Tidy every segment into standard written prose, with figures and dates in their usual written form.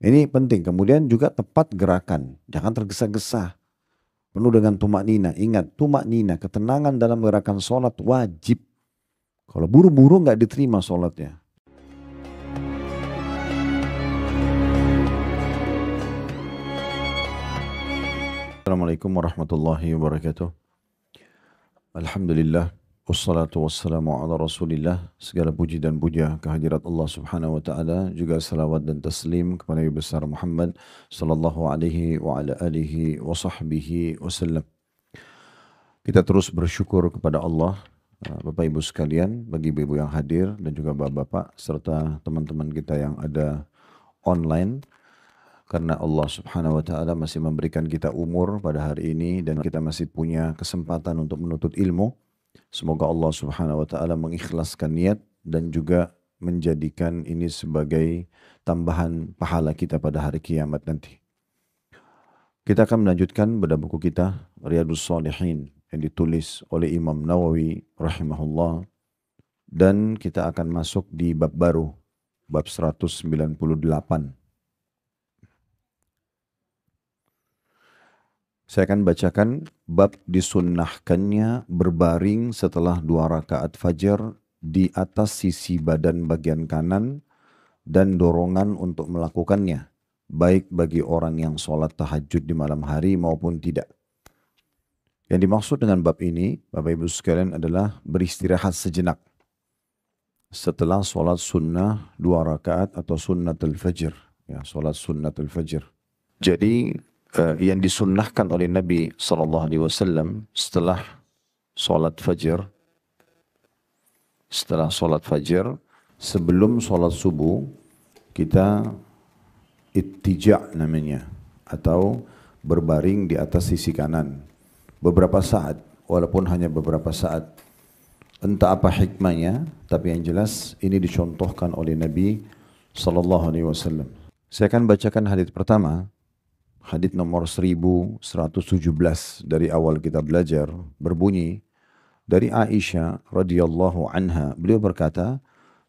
Ini penting. Kemudian juga tepat gerakan. Jangan tergesa-gesa. Penuh dengan tumak nina. Ingat, tumak nina, ketenangan dalam gerakan sholat wajib. Kalau buru-buru nggak diterima sholatnya. Assalamualaikum warahmatullahi wabarakatuh. Alhamdulillah. Wassalatu wassalamu ala rasulillah. Segala puji dan puja kehadirat Allah subhanahu wa ta'ala. Juga salawat dan taslim kepada Nabi besar Muhammad sallallahu alaihi wa ala alihi wa sahbihi wasallam. Kita terus bersyukur kepada Allah, Bapak Ibu sekalian, bagi ibu-ibu yang hadir dan juga bapak-bapak serta teman-teman kita yang ada online. Karena Allah subhanahu wa ta'ala masih memberikan kita umur pada hari ini dan kita masih punya kesempatan untuk menuntut ilmu. Semoga Allah subhanahu wa ta'ala mengikhlaskan niat dan juga menjadikan ini sebagai tambahan pahala kita pada hari kiamat nanti. Kita akan melanjutkan pada buku kita Riyadhus Shalihin yang ditulis oleh Imam Nawawi rahimahullah. Dan kita akan masuk di bab baru, bab 198. Saya akan bacakan bab disunnahkannya berbaring setelah 2 rakaat fajar di atas sisi badan bagian kanan dan dorongan untuk melakukannya, baik bagi orang yang sholat tahajud di malam hari maupun tidak. Yang dimaksud dengan bab ini, Bapak Ibu sekalian, adalah beristirahat sejenak setelah sholat sunnah 2 rakaat atau sunnatul fajr. Ya, sholat sunnatul fajr. Jadi yang disunnahkan oleh Nabi SAW setelah sholat fajar, sebelum sholat subuh, kita ittija' namanya, atau berbaring di atas sisi kanan beberapa saat, walaupun hanya beberapa saat. Entah apa hikmahnya, tapi yang jelas ini dicontohkan oleh Nabi SAW. Saya akan bacakan hadits pertama. Hadits nomor 1117 dari awal kita belajar, berbunyi dari Aisyah radhiyallahu anha. Beliau berkata,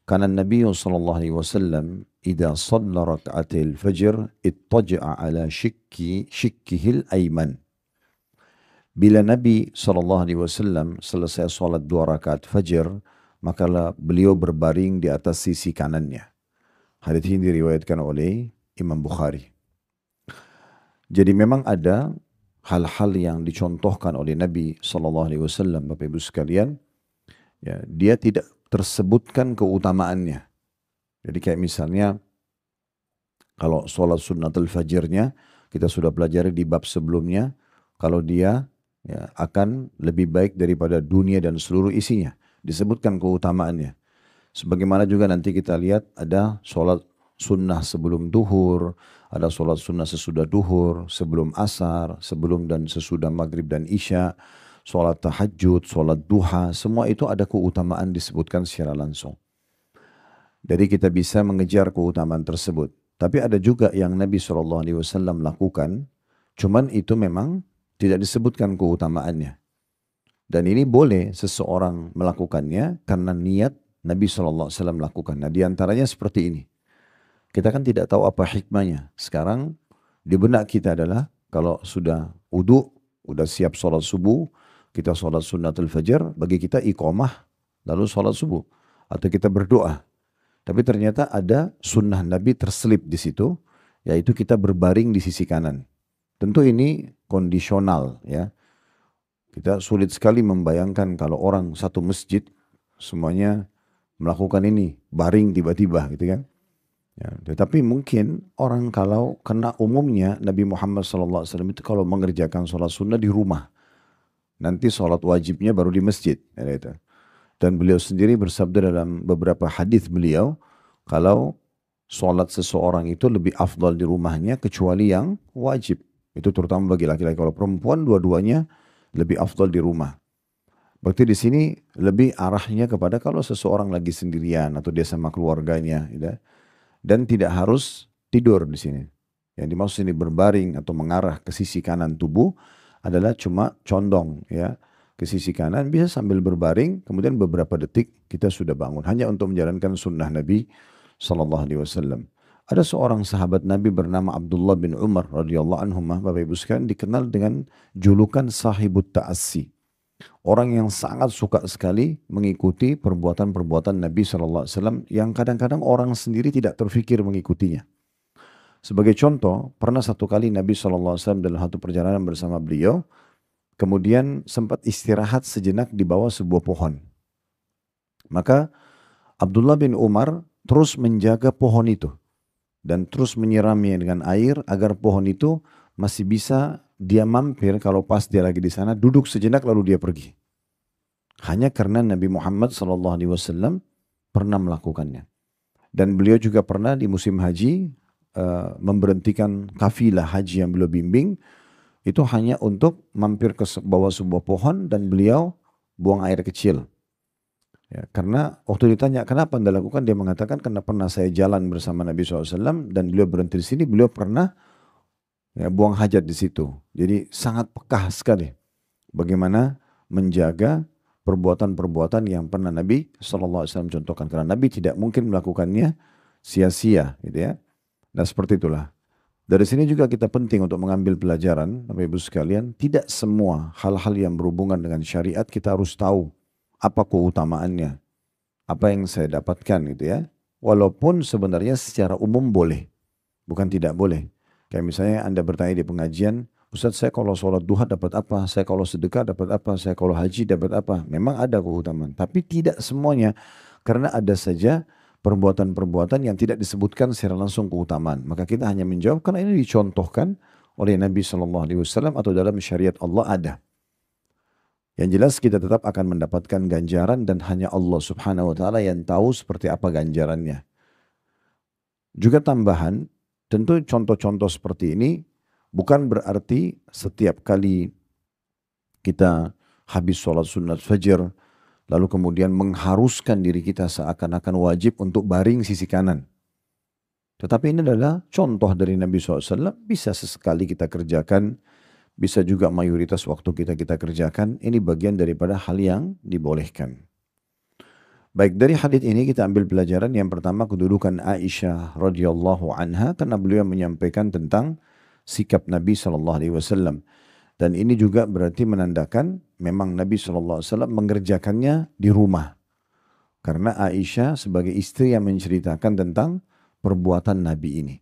"Kana Nabi sallallahu alaihi wasallam idza shalla rak'atil fajr ittaja'a ala shikkihil ayman." Bila Nabi sallallahu alaihi wasallam selesai salat 2 rakaat fajar, maka beliau berbaring di atas sisi kanannya. Hadits ini diriwayatkan oleh Imam Bukhari. Jadi memang ada hal-hal yang dicontohkan oleh Nabi SAW, Bapak Ibu sekalian, ya, dia tidak tersebutkan keutamaannya. Jadi kayak misalnya, kalau sholat sunnatul fajrnya, kita sudah pelajari di bab sebelumnya, kalau dia ya, akan lebih baik daripada dunia dan seluruh isinya. Disebutkan keutamaannya. Sebagaimana juga nanti kita lihat ada sholat sunnah sebelum duhur, ada sholat sunnah sesudah duhur, sebelum asar, sebelum dan sesudah maghrib dan isya, sholat tahajud, sholat duha, semua itu ada keutamaan disebutkan secara langsung. Jadi kita bisa mengejar keutamaan tersebut. Tapi ada juga yang Nabi SAW lakukan, cuman itu memang tidak disebutkan keutamaannya. Dan ini boleh seseorang melakukannya karena niat Nabi SAW lakukan. Nah, diantaranya seperti ini. Kita kan tidak tahu apa hikmahnya. Sekarang di benak kita adalah kalau sudah wudu, sudah siap sholat subuh, kita sholat sunnatul fajar, bagi kita iqamah, lalu sholat subuh. Atau kita berdoa. Tapi ternyata ada sunnah Nabi terselip di situ, yaitu kita berbaring di sisi kanan. Tentu ini kondisional, ya. Kita sulit sekali membayangkan kalau orang satu masjid semuanya melakukan ini, baring tiba-tiba gitu kan. Ya, tetapi mungkin orang kalau kena umumnya Nabi Muhammad SAW itu kalau mengerjakan sholat sunnah di rumah. Nanti sholat wajibnya baru di masjid. Ya, gitu. Dan beliau sendiri bersabda dalam beberapa hadis beliau, kalau sholat seseorang itu lebih afdal di rumahnya kecuali yang wajib. Itu terutama bagi laki-laki. Kalau perempuan dua-duanya lebih afdal di rumah. Berarti di sini lebih arahnya kepada kalau seseorang lagi sendirian atau dia sama keluarganya, gitu. Dan tidak harus tidur di sini. Yang dimaksud ini berbaring atau mengarah ke sisi kanan tubuh adalah cuma condong ya ke sisi kanan, bisa sambil berbaring, kemudian beberapa detik kita sudah bangun. Hanya untuk menjalankan sunnah Nabi SAW. Ada seorang sahabat Nabi bernama Abdullah bin Umar radhiyallahu anhu, Bapak Ibu sekalian, dikenal dengan julukan sahibut ta'assi. Orang yang sangat suka sekali mengikuti perbuatan-perbuatan Nabi SAW yang kadang-kadang orang sendiri tidak terfikir mengikutinya. Sebagai contoh, pernah satu kali Nabi SAW dalam satu perjalanan bersama beliau, kemudian sempat istirahat sejenak di bawah sebuah pohon. Maka Abdullah bin Umar terus menjaga pohon itu dan terus menyiramnya dengan air agar pohon itu masih bisa dia mampir kalau pas dia lagi di sana, duduk sejenak lalu dia pergi. Hanya karena Nabi Muhammad SAW pernah melakukannya. Dan beliau juga pernah di musim haji memberhentikan kafilah haji yang beliau bimbing, itu hanya untuk mampir ke bawah sebuah pohon dan beliau buang air kecil. Ya, karena waktu ditanya kenapa Anda lakukan, dia mengatakan karena pernah saya jalan bersama Nabi SAW dan beliau berhenti di sini, beliau pernah buang hajat di situ. Jadi sangat pekah sekali bagaimana menjaga perbuatan-perbuatan yang pernah Nabi SAW contohkan. Karena Nabi tidak mungkin melakukannya sia-sia, gitu ya. Nah seperti itulah. Dari sini juga kita penting untuk mengambil pelajaran, Bapak Ibu sekalian, tidak semua hal-hal yang berhubungan dengan syariat kita harus tahu apa keutamaannya, apa yang saya dapatkan gitu ya. Walaupun sebenarnya secara umum boleh, bukan tidak boleh. Kayak misalnya Anda bertanya di pengajian, Ustaz saya kalau sholat duha dapat apa, saya kalau sedekah dapat apa, saya kalau haji dapat apa. Memang ada keutamaan, tapi tidak semuanya. Karena ada saja perbuatan-perbuatan yang tidak disebutkan secara langsung keutamaan. Maka kita hanya menjawab karena ini dicontohkan oleh Nabi SAW atau dalam syariat Allah ada. Yang jelas kita tetap akan mendapatkan ganjaran dan hanya Allah Subhanahu wa taala yang tahu seperti apa ganjarannya. Juga tambahan, tentu contoh-contoh seperti ini bukan berarti setiap kali kita habis sholat sunat fajr lalu kemudian mengharuskan diri kita seakan-akan wajib untuk baring sisi kanan. Tetapi ini adalah contoh dari Nabi SAW, bisa sesekali kita kerjakan, bisa juga mayoritas waktu kita kerjakan. Ini bagian daripada hal yang dibolehkan. Baik, dari hadits ini kita ambil pelajaran yang pertama, kedudukan Aisyah radhiyallahu anha karena beliau menyampaikan tentang sikap Nabi SAW. Dan ini juga berarti menandakan memang Nabi SAW mengerjakannya di rumah. Karena Aisyah sebagai istri yang menceritakan tentang perbuatan Nabi ini.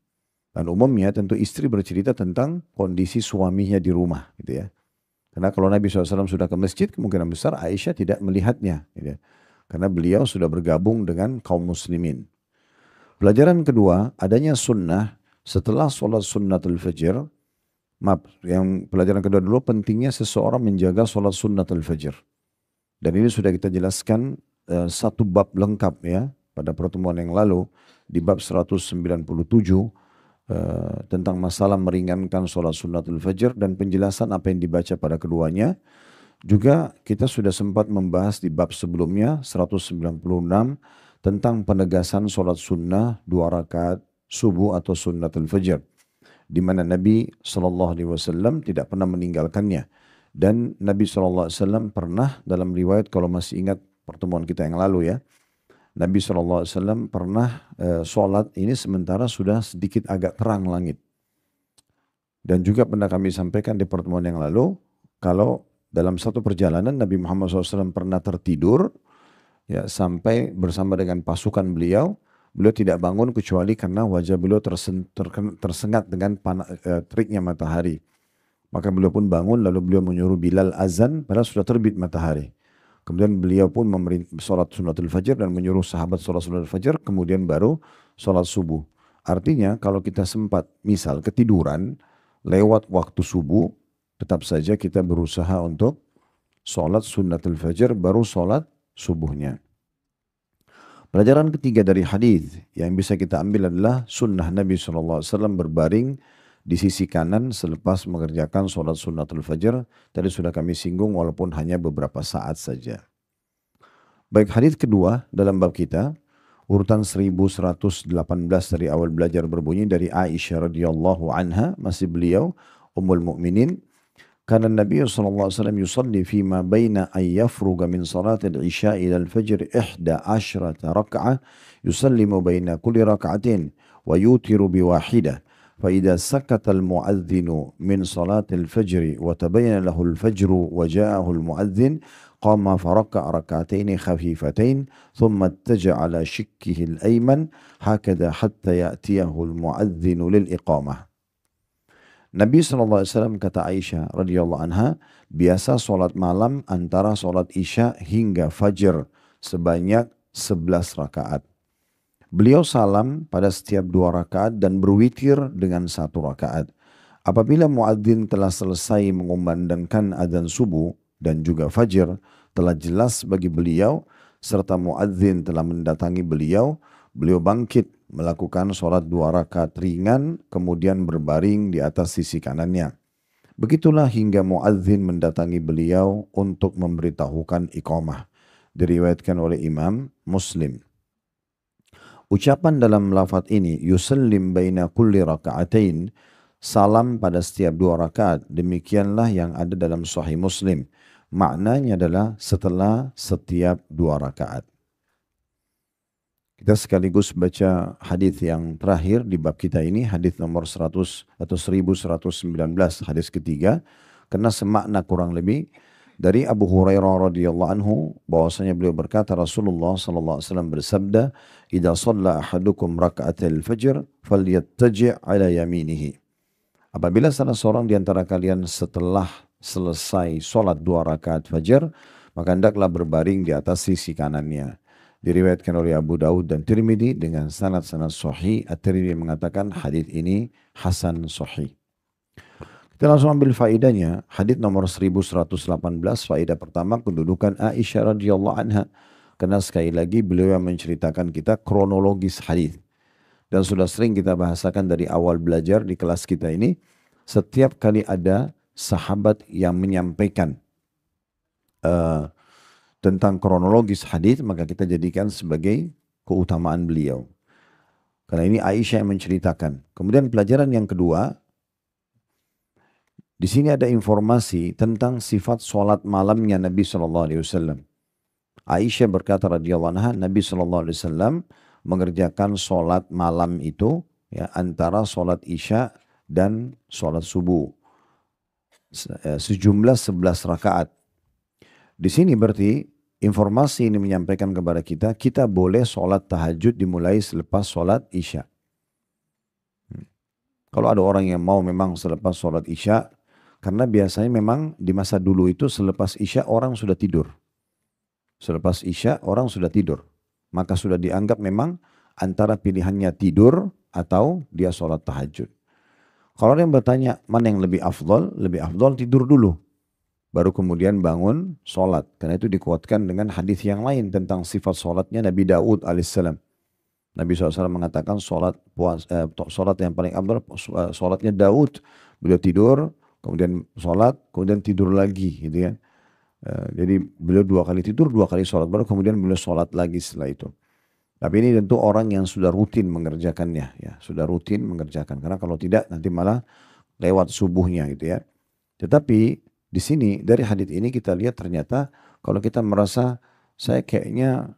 Dan umumnya tentu istri bercerita tentang kondisi suaminya di rumah. Gitu ya. Karena kalau Nabi SAW sudah ke masjid, kemungkinan besar Aisyah tidak melihatnya. Gitu ya. Karena beliau sudah bergabung dengan kaum muslimin. Pelajaran kedua, adanya sunnah setelah sholat sunnatul fajr. Yang pelajaran kedua dulu, pentingnya seseorang menjaga sholat sunnatul fajr. Dan ini sudah kita jelaskan satu bab lengkap ya pada pertemuan yang lalu di bab 197 tentang masalah meringankan sholat sunnatul fajr dan penjelasan apa yang dibaca pada keduanya. Juga kita sudah sempat membahas di bab sebelumnya 196 tentang penegasan sholat sunnah 2 rakaat subuh atau sunnatul fajr, di mana Nabi SAW tidak pernah meninggalkannya. Dan Nabi SAW pernah dalam riwayat, kalau masih ingat pertemuan kita yang lalu ya, Nabi SAW pernah sholat ini sementara sudah sedikit agak terang langit. Dan juga pernah kami sampaikan di pertemuan yang lalu, kalau dalam satu perjalanan Nabi Muhammad SAW pernah tertidur ya, sampai bersama dengan pasukan beliau tidak bangun kecuali karena wajah beliau tersengat dengan teriknya matahari. Maka beliau pun bangun lalu beliau menyuruh Bilal azan padahal sudah terbit matahari. Kemudian beliau pun sholat sunnatul fajr dan menyuruh sahabat sholat sunnatul fajr, kemudian baru sholat subuh. Artinya kalau kita sempat misal ketiduran lewat waktu subuh, tetap saja kita berusaha untuk sholat sunnatul fajr baru sholat subuhnya. Pelajaran ketiga dari hadis yang bisa kita ambil adalah sunnah Nabi SAW berbaring di sisi kanan selepas mengerjakan sholat sunnatul fajr. Tadi sudah kami singgung walaupun hanya beberapa saat saja. Baik, hadis kedua dalam bab kita, urutan 1118 dari awal belajar berbunyi dari Aisyah radhiyallahu anha, masih beliau Ummul Mukminin. Karena Nabi SAW yusalli fima baina an yafruga min salatil isya ila al-fajr 11 raka'ah yusallimu baina kulli raka'atin ويوتر بواحدة فإذا سكت المؤذن من صلاة الفجر وتبين له الفجر وجاءه المؤذن قام فركع ركعتين خفيفتين ثم اتجع على شكه الأيمن هكذا حتى يأتيه المؤذن للإقامة. Nabi SAW kata Aisyah radhiyallahu anha, biasa solat malam antara solat isya hingga fajar sebanyak 11 rakaat. Beliau salam pada setiap 2 rakaat dan berwitir dengan 1 rakaat. Apabila muadzin telah selesai mengumandangkan adzan subuh dan juga fajar, telah jelas bagi beliau serta muadzin telah mendatangi beliau, beliau bangkit melakukan sholat 2 rakaat ringan kemudian berbaring di atas sisi kanannya. Begitulah hingga muadzin mendatangi beliau untuk memberitahukan iqamah. Diriwayatkan oleh Imam Muslim. Ucapan dalam lafaz ini yusallim baina kulli raka'atain, salam pada setiap 2 rakaat, demikianlah yang ada dalam Sahih Muslim. Maknanya adalah setelah setiap 2 rakaat. Kita sekaligus baca hadis yang terakhir di bab kita ini, hadis nomor 100 atau 1119, hadis ketiga, karena semakna kurang lebih dari Abu Hurairah radhiyallahu anhu bahwasanya beliau berkata Rasulullah sallallahu alaihi wasallam bersabda, "Idza shalla ahadukum raka'atal fajr falyattaji' ala yaminihi." Apabila salah seorang di antara kalian setelah selesai solat 2 rakaat fajar, maka hendaklah berbaring di atas sisi kanannya. Diriwayatkan oleh Abu Daud dan Tirmidzi dengan sanad-sanad sahih. At-Tirmidzi mengatakan hadis ini hasan sahih. Kita langsung ambil faedahnya. Hadis nomor 1118, faedah pertama kedudukan Aisyah radhiyallahu anha. Karena sekali lagi beliau yang menceritakan kita kronologis hadis. Dan sudah sering kita bahasakan dari awal belajar di kelas kita ini, setiap kali ada sahabat yang menyampaikan tentang kronologis hadis, maka kita jadikan sebagai keutamaan beliau. Karena ini Aisyah yang menceritakan. Kemudian pelajaran yang kedua, di sini ada informasi tentang sifat sholat malamnya Nabi SAW. Aisyah berkata radhiyallahu anha, Nabi SAW mengerjakan sholat malam itu ya, antara sholat isya dan sholat subuh. Sejumlah 11 rakaat. Di sini berarti informasi ini menyampaikan kepada kita, kita boleh sholat tahajud dimulai selepas sholat isya. Kalau ada orang yang mau memang selepas sholat isya, karena biasanya memang di masa dulu itu selepas isya orang sudah tidur. Selepas isya orang sudah tidur. Maka sudah dianggap memang antara pilihannya tidur atau dia sholat tahajud. Kalau ada yang bertanya mana yang lebih afdol tidur dulu. Baru kemudian bangun sholat. Karena itu dikuatkan dengan hadis yang lain tentang sifat sholatnya Nabi Daud alaihissalam. Nabi SAW mengatakan sholat yang paling afdal sholatnya Daud. Beliau tidur, kemudian sholat, kemudian tidur lagi gitu ya. Jadi beliau 2 kali tidur, 2 kali sholat. Baru kemudian beliau sholat lagi setelah itu. Tapi ini tentu orang yang sudah rutin mengerjakannya. Ya, sudah rutin mengerjakan. Karena kalau tidak nanti malah lewat subuhnya gitu ya. Tetapi di sini dari hadits ini kita lihat ternyata kalau kita merasa saya kayaknya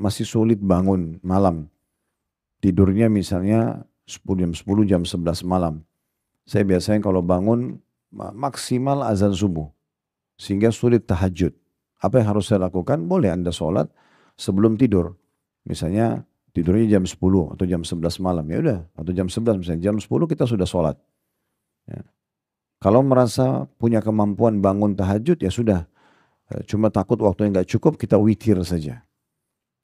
masih sulit bangun malam. Tidurnya misalnya jam 10, jam 11 malam. Saya biasanya kalau bangun maksimal azan subuh. Sehingga sulit tahajud. Apa yang harus saya lakukan? Boleh Anda sholat sebelum tidur. Misalnya tidurnya jam 10 atau jam 11 malam. Ya udah, atau jam 11 misalnya. Jam 10 kita sudah sholat. Ya. Kalau merasa punya kemampuan bangun tahajud, ya sudah. Cuma takut waktunya nggak cukup, kita witir saja.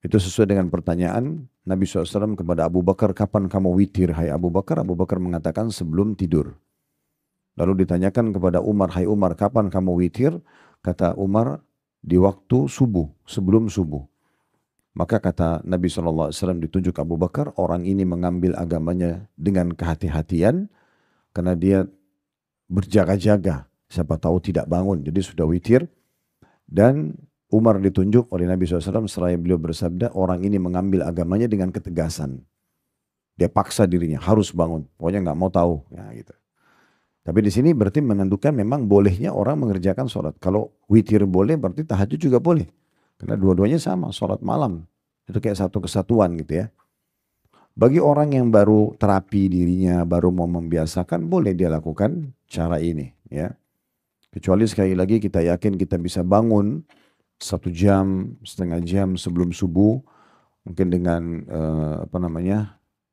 Itu sesuai dengan pertanyaan Nabi SAW kepada Abu Bakar, kapan kamu witir, hai Abu Bakar? Abu Bakar mengatakan sebelum tidur. Lalu ditanyakan kepada Umar, hai Umar, kapan kamu witir? Kata Umar, di waktu subuh, sebelum subuh. Maka kata Nabi SAW ditunjuk Abu Bakar, orang ini mengambil agamanya dengan kehati-hatian, karena dia berjaga-jaga, siapa tahu tidak bangun, jadi sudah witir. Dan Umar ditunjuk oleh Nabi SAW seraya beliau bersabda, orang ini mengambil agamanya dengan ketegasan. Dia paksa dirinya, harus bangun, pokoknya nggak mau tahu. Ya, gitu. Tapi di sini berarti menentukan memang bolehnya orang mengerjakan sholat. Kalau witir boleh, berarti tahajud juga boleh. Karena dua-duanya sama, sholat malam. Itu kayak satu kesatuan gitu ya. Bagi orang yang baru terapi dirinya, baru mau membiasakan, boleh dia lakukan cara ini. Ya. Kecuali sekali lagi kita yakin kita bisa bangun 1 jam, setengah jam sebelum subuh, mungkin dengan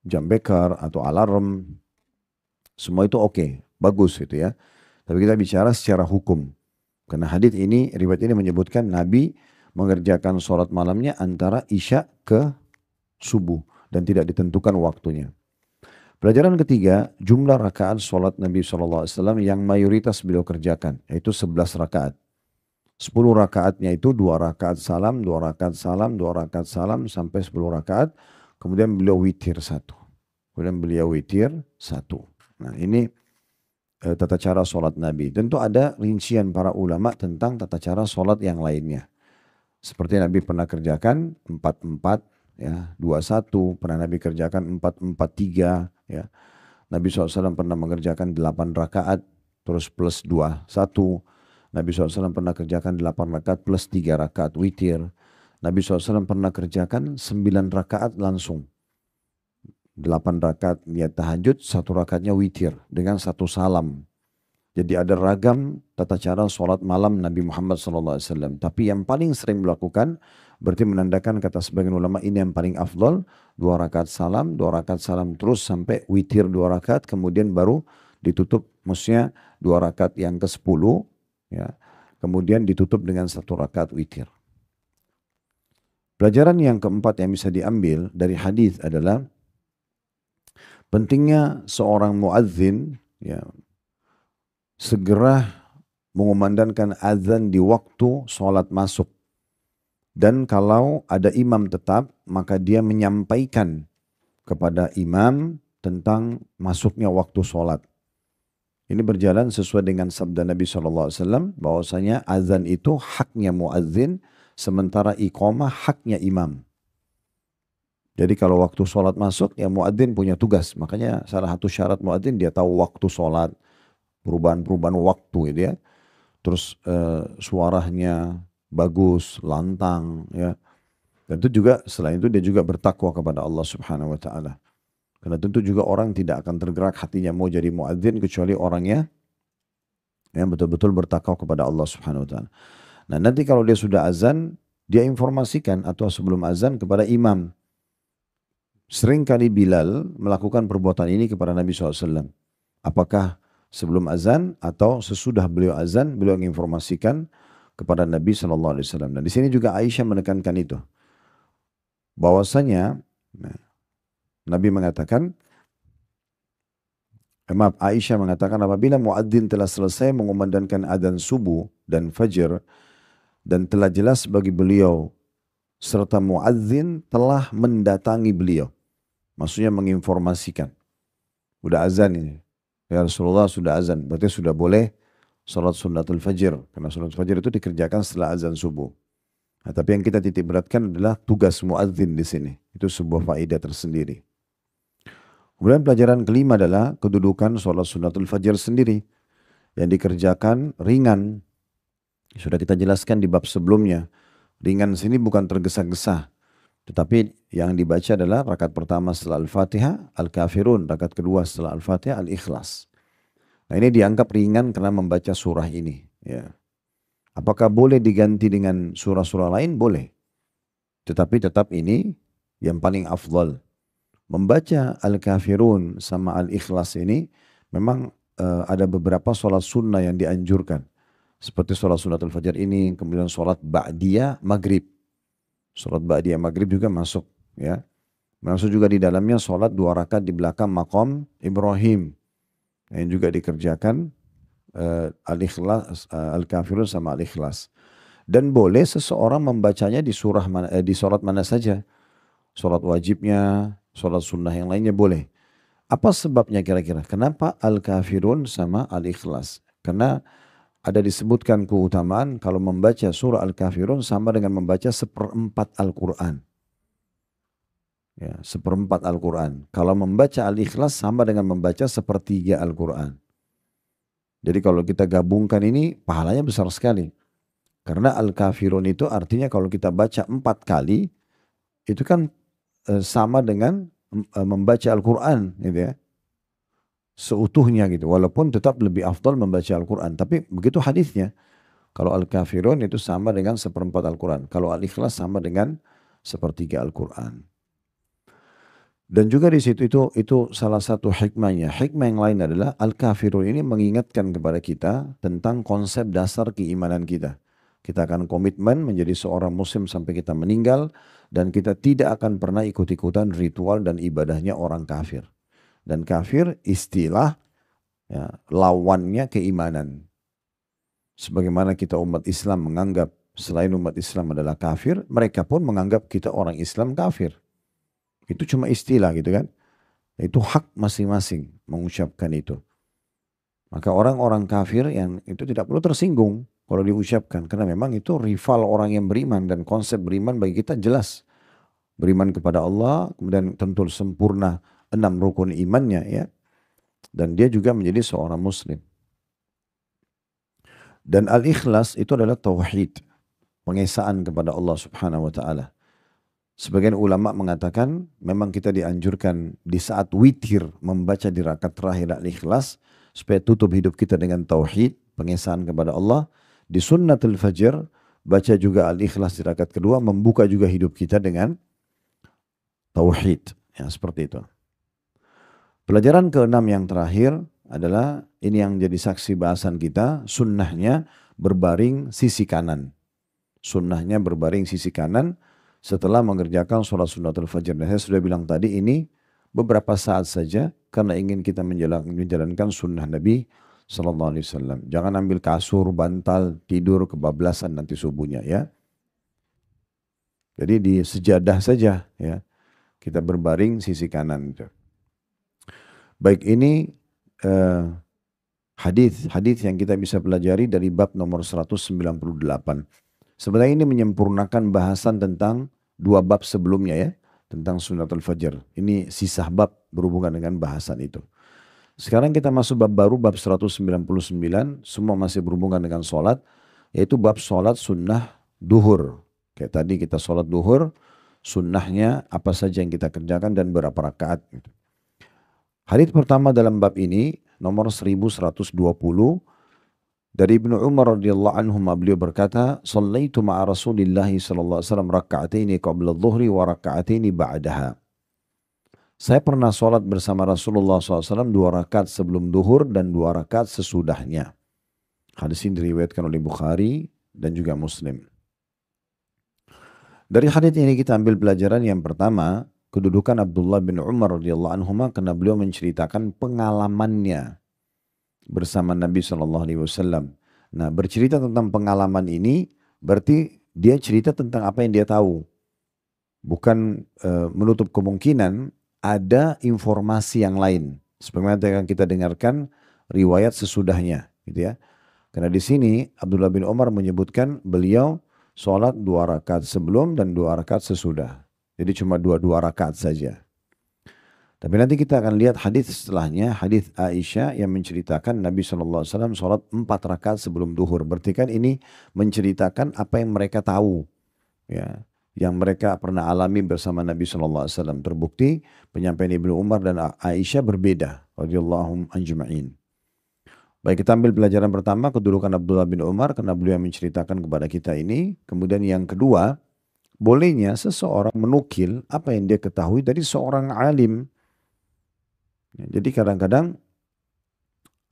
jam beker atau alarm, semua itu oke, bagus gitu ya. Tapi kita bicara secara hukum. Karena hadits ini, riwayat ini menyebutkan Nabi mengerjakan sholat malamnya antara isya ke subuh dan tidak ditentukan waktunya. Pelajaran ketiga, jumlah rakaat sholat Nabi SAW yang mayoritas beliau kerjakan, yaitu 11 rakaat. 10 rakaatnya itu 2 rakaat salam, 2 rakaat salam, 2 rakaat salam sampai 10 rakaat. Kemudian beliau witir 1. Nah ini tata cara sholat Nabi. Tentu ada rincian para ulama tentang tata cara sholat yang lainnya. Seperti Nabi pernah kerjakan 4-4, ya, 2-1, pernah Nabi kerjakan 4-4-3, ya. Nabi SAW pernah mengerjakan 8 rakaat, terus plus 2-1. Nabi SAW pernah kerjakan 8 rakaat plus 3 rakaat witir. Nabi SAW pernah kerjakan 9 rakaat langsung. 8 rakaat niat tahajud, 1 rakaatnya witir dengan 1 salam. Jadi ada ragam tata cara sholat malam Nabi Muhammad SAW. Tapi yang paling sering melakukan, berarti menandakan kata sebagian ulama ini yang paling afdol, 2 rakaat salam, 2 rakaat salam terus sampai witir 2 rakaat, kemudian baru ditutup, maksudnya 2 rakaat yang ke-10, ya, kemudian ditutup dengan 1 rakaat witir. Pelajaran yang keempat yang bisa diambil dari hadis adalah pentingnya seorang muadzin, ya, segera mengumandangkan azan di waktu sholat masuk. Dan kalau ada imam tetap, maka dia menyampaikan kepada imam tentang masuknya waktu sholat. Ini berjalan sesuai dengan sabda Nabi SAW, bahwasanya azan itu haknya muadzin, sementara iqamah haknya imam. Jadi kalau waktu sholat masuk, ya muadzin punya tugas. Makanya salah satu syarat muadzin dia tahu waktu sholat, perubahan-perubahan waktu gitu ya. Terus suaranya bagus, lantang ya. Dan itu juga selain itu dia juga bertakwa kepada Allah Subhanahu wa taala. Karena tentu juga orang tidak akan tergerak hatinya mau jadi muadzin kecuali orangnya yang betul-betul bertakwa kepada Allah Subhanahu wa taala. Nah, nanti kalau dia sudah azan, dia informasikan atau sebelum azan kepada imam. Sering kali Bilal melakukan perbuatan ini kepada Nabi SAW. Apakah sebelum azan atau sesudah beliau azan, beliau menginformasikan kepada Nabi SAW. Nah, di sini juga Aisyah menekankan itu. Bahwasanya Nabi mengatakan, Aisyah mengatakan apabila muadzin telah selesai mengumandangkan adzan subuh dan fajar dan telah jelas bagi beliau serta muadzin telah mendatangi beliau. Maksudnya menginformasikan. Udah azan ini. Ya Rasulullah sudah azan. Berarti sudah boleh salat sunnatul fajr. Karena sunnatul fajr itu dikerjakan setelah azan subuh. Nah, tapi yang kita titik beratkan adalah tugas muadzin di sini. Itu sebuah faedah tersendiri. Kemudian pelajaran kelima adalah kedudukan salat sunnatul fajr sendiri. Yang dikerjakan ringan. Sudah kita jelaskan di bab sebelumnya. Ringan sini bukan tergesa-gesa. Tetapi yang dibaca adalah rakaat pertama setelah Al-Fatihah, Al-Kafirun. Rakaat kedua setelah Al-Fatihah, Al-Ikhlas. Nah ini dianggap ringan karena membaca surah ini. Ya. Apakah boleh diganti dengan surah-surah lain? Boleh. Tetapi tetap ini yang paling afdal. Membaca Al-Kafirun sama Al-Ikhlas ini memang ada beberapa sholat sunnah yang dianjurkan. Seperti sholat sunnatul fajar ini, kemudian sholat ba'diyah maghrib. Sholat ba'diyah maghrib juga masuk. Ya. Masuk juga di dalamnya sholat 2 rakaat di belakang maqam Ibrahim. Yang juga dikerjakan Al-Ikhlas, Al-Kafirun sama Al-Ikhlas. Dan boleh seseorang membacanya di di sholat mana saja. Sholat wajibnya, sholat sunnah yang lainnya boleh. Apa sebabnya kira-kira? Kenapa Al-Kafirun sama Al-Ikhlas? Karena ada disebutkan keutamaan kalau membaca surah Al-Kafirun sama dengan membaca 1/4 Al-Quran. Ya, 1/4 Al-Quran. Kalau membaca Al-Ikhlas sama dengan membaca 1/3 Al-Quran. Jadi kalau kita gabungkan ini pahalanya besar sekali. Karena Al-Kafirun itu artinya kalau kita baca 4 kali, itu kan sama dengan membaca Al-Quran gitu ya, seutuhnya gitu, walaupun tetap lebih afdal membaca Al-Quran. Tapi begitu hadisnya, kalau Al-Kafirun itu sama dengan seperempat Al-Quran, kalau Al-Ikhlas sama dengan sepertiga Al-Quran. Dan juga di situ itu salah satu hikmahnya. Hikmah yang lain adalah Al-Kafirun ini mengingatkan kepada kita tentang konsep dasar keimanan kita. Kita akan komitmen menjadi seorang muslim sampai kita meninggal, dan kita tidak akan pernah ikut-ikutan ritual dan ibadahnya orang kafir. Dan kafir istilah ya, lawannya keimanan. Sebagaimana kita umat Islam menganggap selain umat Islam adalah kafir, mereka pun menganggap kita orang Islam kafir. Itu cuma istilah gitu kan. Itu hak masing-masing mengucapkan itu. Maka orang-orang kafir yang itu tidak perlu tersinggung kalau diucapkan. Karena memang itu rival orang yang beriman. Dan konsep beriman bagi kita jelas. Beriman kepada Allah, kemudian tentu sempurna 6 rukun imannya ya. Dan dia juga menjadi seorang muslim. Dan al-ikhlas itu adalah tauhid. Pengesaan kepada Allah subhanahu wa ta'ala. Sebagian ulama mengatakan memang kita dianjurkan di saat witir membaca di rakaat terakhir al-ikhlas supaya tutup hidup kita dengan tauhid, pengesaan kepada Allah. Di sunnatul fajr baca juga al-ikhlas di rakaat kedua, membuka juga hidup kita dengan tauhid. Ya, seperti itu. Pelajaran ke-6 yang terakhir adalah ini yang jadi saksi bahasan kita, sunnahnya berbaring sisi kanan. Sunnahnya berbaring sisi kanan setelah mengerjakan sholat sunnatul fajr. Dan saya sudah bilang tadi ini beberapa saat saja karena ingin kita menjalankan sunnah Nabi Sallallahu Alaihi Wasallam. Jangan ambil kasur, bantal, tidur kebablasan nanti subuhnya ya. Jadi di sejadah saja ya. Kita berbaring sisi kanan. Baik, ini hadis yang kita bisa pelajari dari bab nomor 198. Sebenarnya ini menyempurnakan bahasan tentang 2 bab sebelumnya ya. Tentang sunnatul fajr. Ini sisa bab berhubungan dengan bahasan itu. Sekarang kita masuk bab baru, bab 199. Semua masih berhubungan dengan sholat. Yaitu bab sholat sunnah duhur. Kayak tadi kita sholat duhur. Sunnahnya apa saja yang kita kerjakan dan berapa rakaat. Hadits pertama dalam bab ini nomor 1120. Dari Ibnu Umar radhiyallahu anhu beliau berkata, "Shallaitu ma'a Rasulillah sallallahu alaihi wasallam raka'ataini qabla adh-dhuhri wa raka'ataini ba'daha." Saya pernah salat bersama Rasulullah SAW 2 rakaat sebelum duhur dan 2 rakaat sesudahnya. Hadis ini diriwayatkan oleh Bukhari dan juga Muslim. Dari hadits ini kita ambil pelajaran yang pertama, kedudukan Abdullah bin Umar radhiyallahu anhu karena beliau menceritakan pengalamannya bersama Nabi SAW. Nah, bercerita tentang pengalaman ini berarti dia cerita tentang apa yang dia tahu. Bukan menutup kemungkinan ada informasi yang lain. Sebagaimana yang kita dengarkan riwayat sesudahnya, gitu ya. Karena di sini Abdullah bin Umar menyebutkan beliau sholat 2 rakaat sebelum dan 2 rakaat sesudah. Jadi cuma 2 rakaat saja. Tapi nanti kita akan lihat hadis setelahnya, hadis Aisyah yang menceritakan Nabi SAW sholat 4 rakaat sebelum duhur. Berarti kan ini menceritakan apa yang mereka tahu, ya, yang mereka pernah alami bersama Nabi SAW. Terbukti penyampaian Ibnu Umar dan Aisyah berbeda, radhiyallahu anjma'in. Baik, kita ambil pelajaran pertama, kedudukan Abdullah bin Umar karena beliau yang menceritakan kepada kita ini. Kemudian yang kedua, bolehnya seseorang menukil apa yang dia ketahui dari seorang alim. Jadi kadang-kadang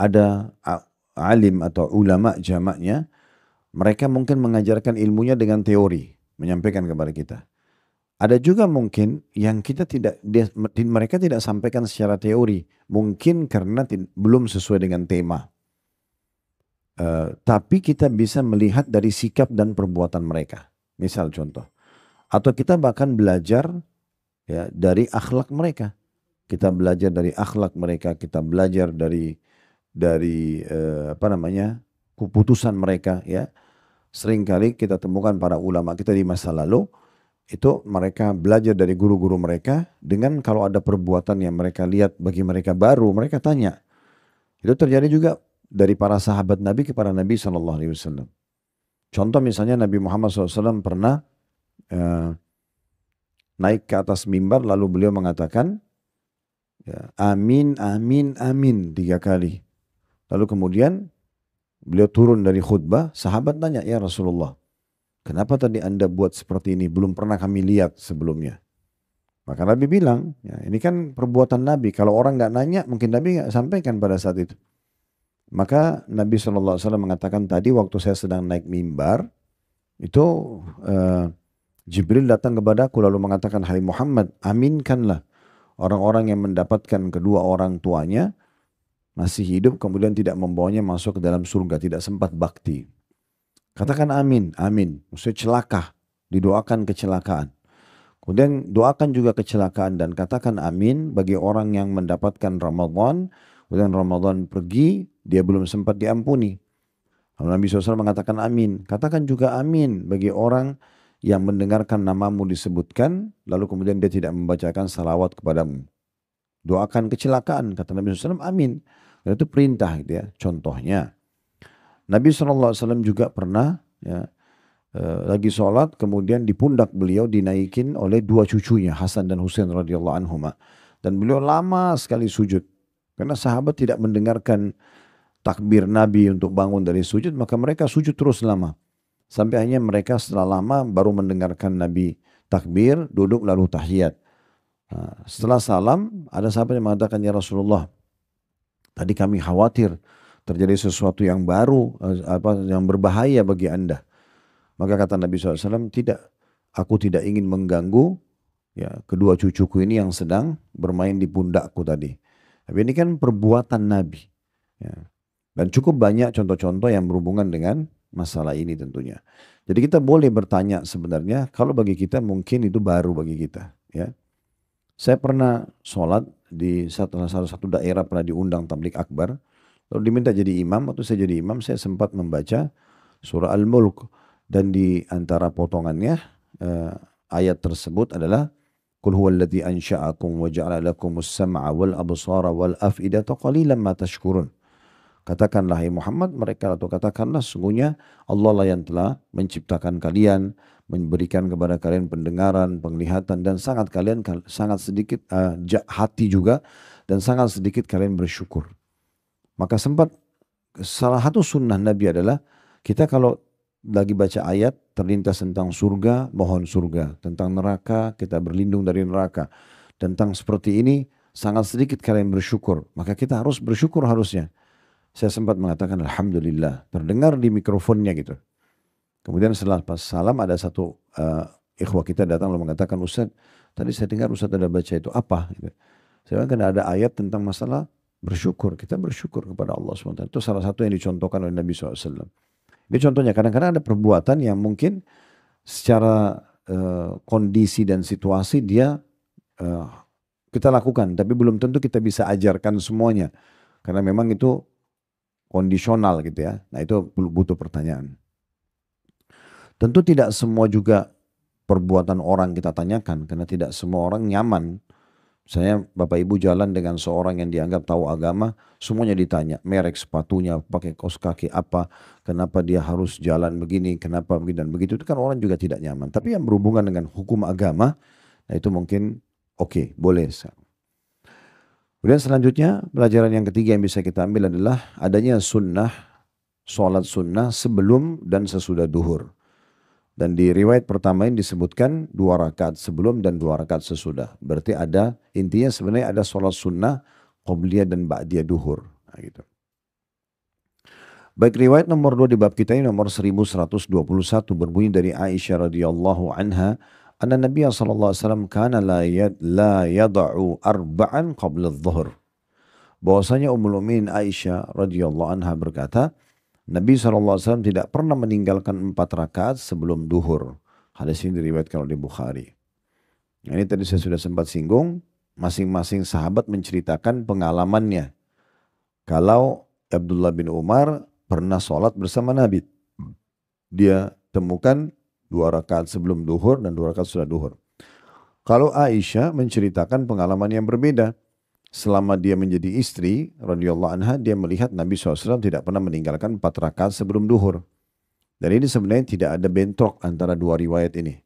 ada alim atau ulama jamaknya, mereka mungkin mengajarkan ilmunya dengan teori, menyampaikan kepada kita. Ada juga mungkin yang mereka tidak sampaikan secara teori, mungkin karena belum sesuai dengan tema. Tapi kita bisa melihat dari sikap dan perbuatan mereka. Misal contoh, atau kita bahkan belajar ya dari akhlak mereka. Kita belajar dari akhlak mereka, kita belajar dari keputusan mereka ya. Seringkali kita temukan para ulama kita di masa lalu itu mereka belajar dari guru-guru mereka dengan kalau ada perbuatan yang mereka lihat bagi mereka baru, mereka tanya. Itu terjadi juga dari para sahabat Nabi kepada Nabi SAW. Contoh misalnya Nabi Muhammad SAW pernah naik ke atas mimbar lalu beliau mengatakan, Ya, amin, amin, amin 3 kali. Lalu kemudian beliau turun dari khutbah, sahabat tanya, ya Rasulullah, kenapa tadi Anda buat seperti ini? Belum pernah kami lihat sebelumnya. Maka Nabi bilang, ya, ini kan perbuatan Nabi. Kalau orang nggak nanya, mungkin Nabi nggak sampaikan pada saat itu. Maka Nabi SAW mengatakan tadi waktu saya sedang naik mimbar, itu Jibril datang kepadaku lalu mengatakan, hai Muhammad, aminkanlah orang-orang yang mendapatkan kedua orang tuanya masih hidup kemudian tidak membawanya masuk ke dalam surga, tidak sempat bakti. Katakan amin, amin. Maksudnya celaka, didoakan kecelakaan. Kemudian doakan juga kecelakaan dan katakan amin bagi orang yang mendapatkan Ramadan, kemudian Ramadan pergi, dia belum sempat diampuni. Lalu Nabi SAW mengatakan amin. Katakan juga amin bagi orang yang mendengarkan namamu disebutkan, lalu kemudian dia tidak membacakan salawat kepadamu. Doakan kecelakaan, kata Nabi SAW, amin. Dan itu perintah gitu ya. Contohnya, Nabi SAW juga pernah ya, lagi sholat, kemudian di pundak beliau dinaikin oleh 2 cucunya, Hasan dan Husain radhiyallahu anhuma. Dan beliau lama sekali sujud. Karena sahabat tidak mendengarkan takbir Nabi untuk bangun dari sujud, maka mereka sujud terus lama. Sampai akhirnya mereka setelah lama baru mendengarkan Nabi takbir, duduk lalu tahiyat. Nah, setelah salam, ada sahabat yang mengatakan, ya Rasulullah, tadi kami khawatir terjadi sesuatu yang baru, yang berbahaya bagi Anda. Maka kata Nabi SAW, tidak, aku tidak ingin mengganggu ya, kedua cucuku ini yang sedang bermain di pundakku tadi. Tapi ini kan perbuatan Nabi. Ya. Dan cukup banyak contoh-contoh yang berhubungan dengan masalah ini tentunya. Jadi kita boleh bertanya sebenarnya, kalau bagi kita mungkin itu baru bagi kita. Ya. Saya pernah sholat di salah satu daerah, pernah diundang tablik akbar. Lalu diminta jadi imam, waktu saya jadi imam saya sempat membaca surah Al-Mulk. Dan di antara potongannya ayat tersebut adalah Qul huwallazi ansha'akum wa ja'ala lakumus sam'a wal absara wal af'idata qalilan ma tashkurun. Katakanlah hai Muhammad, mereka atau katakanlah sungguhnya Allah lah yang telah menciptakan kalian, memberikan kepada kalian pendengaran, penglihatan dan sangat sedikit hati juga dan sangat sedikit kalian bersyukur. Maka sempat salah satu sunnah Nabi adalah kita kalau lagi baca ayat terlintas tentang surga, mohon surga. Tentang neraka, kita berlindung dari neraka. Tentang seperti ini, sangat sedikit kalian bersyukur. Maka kita harus bersyukur harusnya. Saya sempat mengatakan Alhamdulillah. Terdengar di mikrofonnya gitu. Kemudian setelah pas salam ada satu ikhwah kita datang lalu mengatakan, Ustaz, tadi saya dengar Ustaz ada baca itu apa? Gitu. Saya bilang ada ayat tentang masalah bersyukur. Kita bersyukur kepada Allah SWT. Itu salah satu yang dicontohkan oleh Nabi SAW. Ini contohnya, kadang-kadang ada perbuatan yang mungkin secara kondisi dan situasi dia kita lakukan, tapi belum tentu kita bisa ajarkan semuanya. Karena memang itu kondisional gitu ya. Nah itu butuh pertanyaan. Tentu tidak semua juga perbuatan orang kita tanyakan, karena tidak semua orang nyaman. Saya Bapak Ibu jalan dengan seorang yang dianggap tahu agama, semuanya ditanya, merek sepatunya, pakai kaos kaki apa, kenapa dia harus jalan begini, kenapa begini dan begitu, itu kan orang juga tidak nyaman. Tapi yang berhubungan dengan hukum agama, nah itu mungkin oke, boleh. Kemudian selanjutnya, pelajaran yang ketiga yang bisa kita ambil adalah adanya sunnah, sholat sunnah sebelum dan sesudah duhur. Dan di riwayat pertama ini disebutkan 2 rakaat sebelum dan 2 rakaat sesudah. Berarti ada, intinya sebenarnya ada sholat sunnah, qobliyah dan ba'diyah duhur. Nah, gitu. Baik, riwayat nomor 2 di bab kita ini nomor 1121 berbunyi dari Aisyah radhiyallahu anha, anna Nabiya sallallahu alaihi wasallam kana la yada'u arba'an qabla adh-dhuhr. Bahwasanya Ummul Mukminin Aisyah radhiyallahu anha berkata, Nabi SAW tidak pernah meninggalkan 4 rakaat sebelum duhur. Hadis ini diriwayatkan oleh Bukhari. Ini tadi saya sudah sempat singgung, masing-masing sahabat menceritakan pengalamannya. Kalau Abdullah bin Umar pernah sholat bersama Nabi, dia temukan 2 rakaat sebelum duhur dan 2 rakaat setelah duhur. Kalau Aisyah menceritakan pengalaman yang berbeda. Selama dia menjadi istri, radhiyallahu anha, dia melihat Nabi SAW tidak pernah meninggalkan 4 rakaat sebelum duhur. Dan ini sebenarnya tidak ada bentrok antara 2 riwayat ini.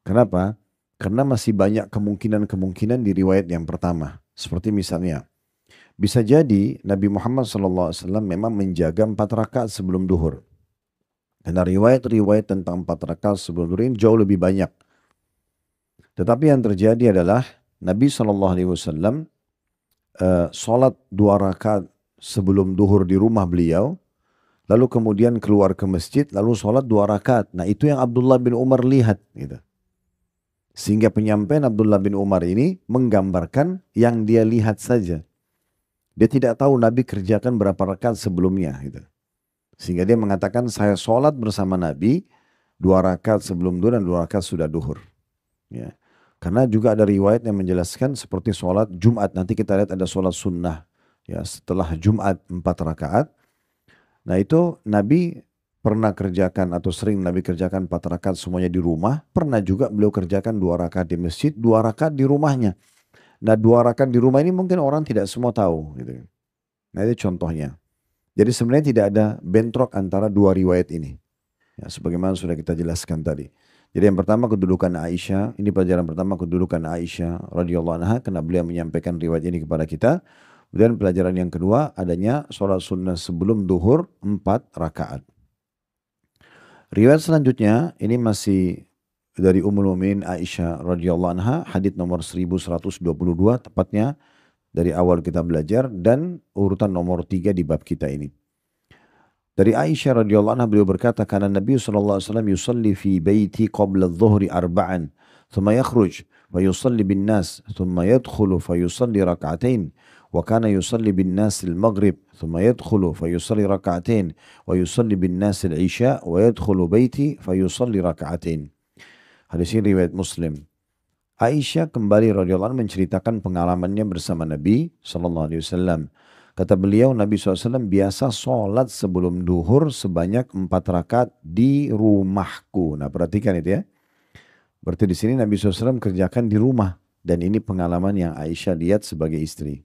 Kenapa? Karena masih banyak kemungkinan-kemungkinan di riwayat yang pertama. Seperti misalnya, bisa jadi Nabi Muhammad SAW memang menjaga 4 rakaat sebelum duhur. Karena riwayat-riwayat tentang 4 rakaat sebelum duhur ini jauh lebih banyak. Tetapi yang terjadi adalah Nabi SAW sholat 2 rakaat sebelum duhur di rumah beliau, lalu kemudian keluar ke masjid, lalu sholat 2 rakaat. Nah itu yang Abdullah bin Umar lihat. Gitu. Sehingga penyampaian Abdullah bin Umar ini menggambarkan yang dia lihat saja. Dia tidak tahu Nabi kerjakan berapa rakaat sebelumnya. Gitu. Sehingga dia mengatakan saya sholat bersama Nabi 2 rakaat sebelum duhur dan 2 rakaat sudah duhur. Ya. Karena juga ada riwayat yang menjelaskan seperti sholat Jumat. Nanti kita lihat ada sholat sunnah. Ya, setelah Jumat 4 rakaat. Nah itu Nabi pernah kerjakan atau sering Nabi kerjakan 4 rakaat semuanya di rumah. Pernah juga beliau kerjakan 2 rakaat di masjid, 2 rakaat di rumahnya. Nah 2 rakaat di rumah ini mungkin orang tidak semua tahu. Gitu. Nah itu contohnya. Jadi sebenarnya tidak ada bentrok antara dua riwayat ini. Ya, sebagaimana sudah kita jelaskan tadi. Jadi yang pertama kedudukan Aisyah, ini pelajaran pertama kedudukan Aisyah radhiyallahu anha karena beliau menyampaikan riwayat ini kepada kita. Kemudian pelajaran yang kedua adanya sholat sunnah sebelum duhur 4 rakaat. Riwayat selanjutnya ini masih dari Ummul Mukminin Aisyah radhiyallahu anha, hadits nomor 1122 tepatnya dari awal kita belajar dan urutan nomor 3 di bab kita ini. Dari Aisyah radhiyallahu anha beliau berkata, karena Nabi sallallahu alaihi wasallam yusalli fi baiti qabla adh-dhuhri arba'an, thumma yakhruj fa yusalli bin nas, thumma yadkhulu fa yusalli rak'atain, wa kana yusalli bin nas al-maghrib, thumma yadkhulu fa yusalli rak'atain, wa yusalli bin nas al-isha, wa yadkhulu baiti fa yusalli rak'atain. Hadis ini riwayat Muslim. Aisyah kembali radhiyallahu anha menceritakan pengalamannya bersama Nabi sallallahu alaihi wasallam. Kata beliau, Nabi SAW biasa sholat sebelum duhur sebanyak 4 rakaat di rumahku. Nah perhatikan itu ya. Berarti di sini Nabi SAW kerjakan di rumah. Dan ini pengalaman yang Aisyah lihat sebagai istri.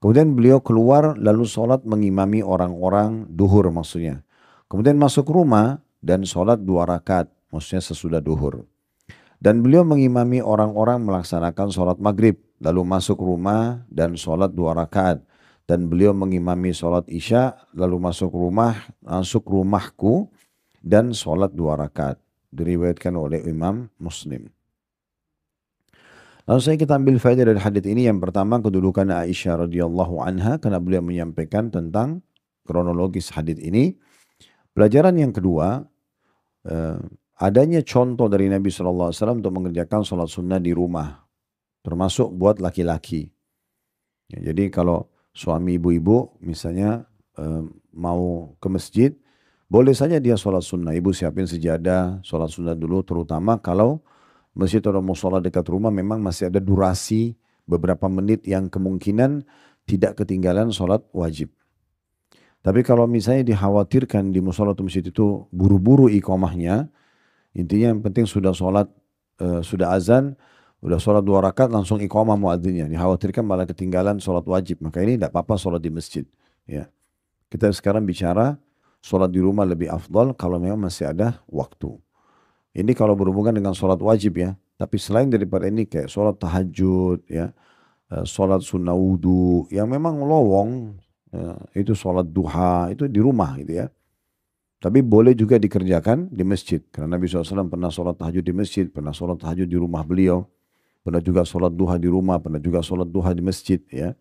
Kemudian beliau keluar lalu sholat mengimami orang-orang duhur maksudnya. Kemudian masuk rumah dan sholat 2 rakaat. Maksudnya sesudah duhur. Dan beliau mengimami orang-orang melaksanakan sholat maghrib. Lalu masuk rumah dan sholat 2 rakaat. Dan beliau mengimami sholat isya, lalu masuk rumahku dan sholat 2 rakaat. Diriwayatkan oleh Imam Muslim. Lalu kita ambil faedah dari hadits ini. Yang pertama kedudukan Aisyah radhiyallahu anha karena beliau menyampaikan tentang kronologis hadits ini. Pelajaran yang kedua, adanya contoh dari Nabi SAW untuk mengerjakan sholat sunnah di rumah. Termasuk buat laki-laki. Ya, jadi kalau suami ibu-ibu misalnya mau ke masjid, boleh saja dia sholat sunnah. Ibu siapin sejadah, sholat sunnah dulu, terutama kalau masjid atau musola dekat rumah memang masih ada durasi beberapa menit yang kemungkinan tidak ketinggalan sholat wajib. Tapi kalau misalnya dikhawatirkan di musola atau masjid itu buru-buru iqamahnya, intinya yang penting sudah sholat, sudah azan, udah sholat 2 rakaat langsung iqamah muadzinnya. Dikhawatirkan malah ketinggalan sholat wajib. Maka ini tidak apa-apa sholat di masjid. Ya. Kita sekarang bicara sholat di rumah lebih afdal kalau memang masih ada waktu. Ini kalau berhubungan dengan sholat wajib ya. Tapi selain daripada ini kayak sholat tahajud, ya, sholat sunnah wudu, yang memang lowong, ya, itu sholat duha, itu di rumah gitu ya. Tapi boleh juga dikerjakan di masjid. Karena Nabi SAW pernah sholat tahajud di masjid, pernah sholat tahajud di rumah beliau. Pernah juga sholat duha di rumah, pernah juga sholat duha di masjid. Ya.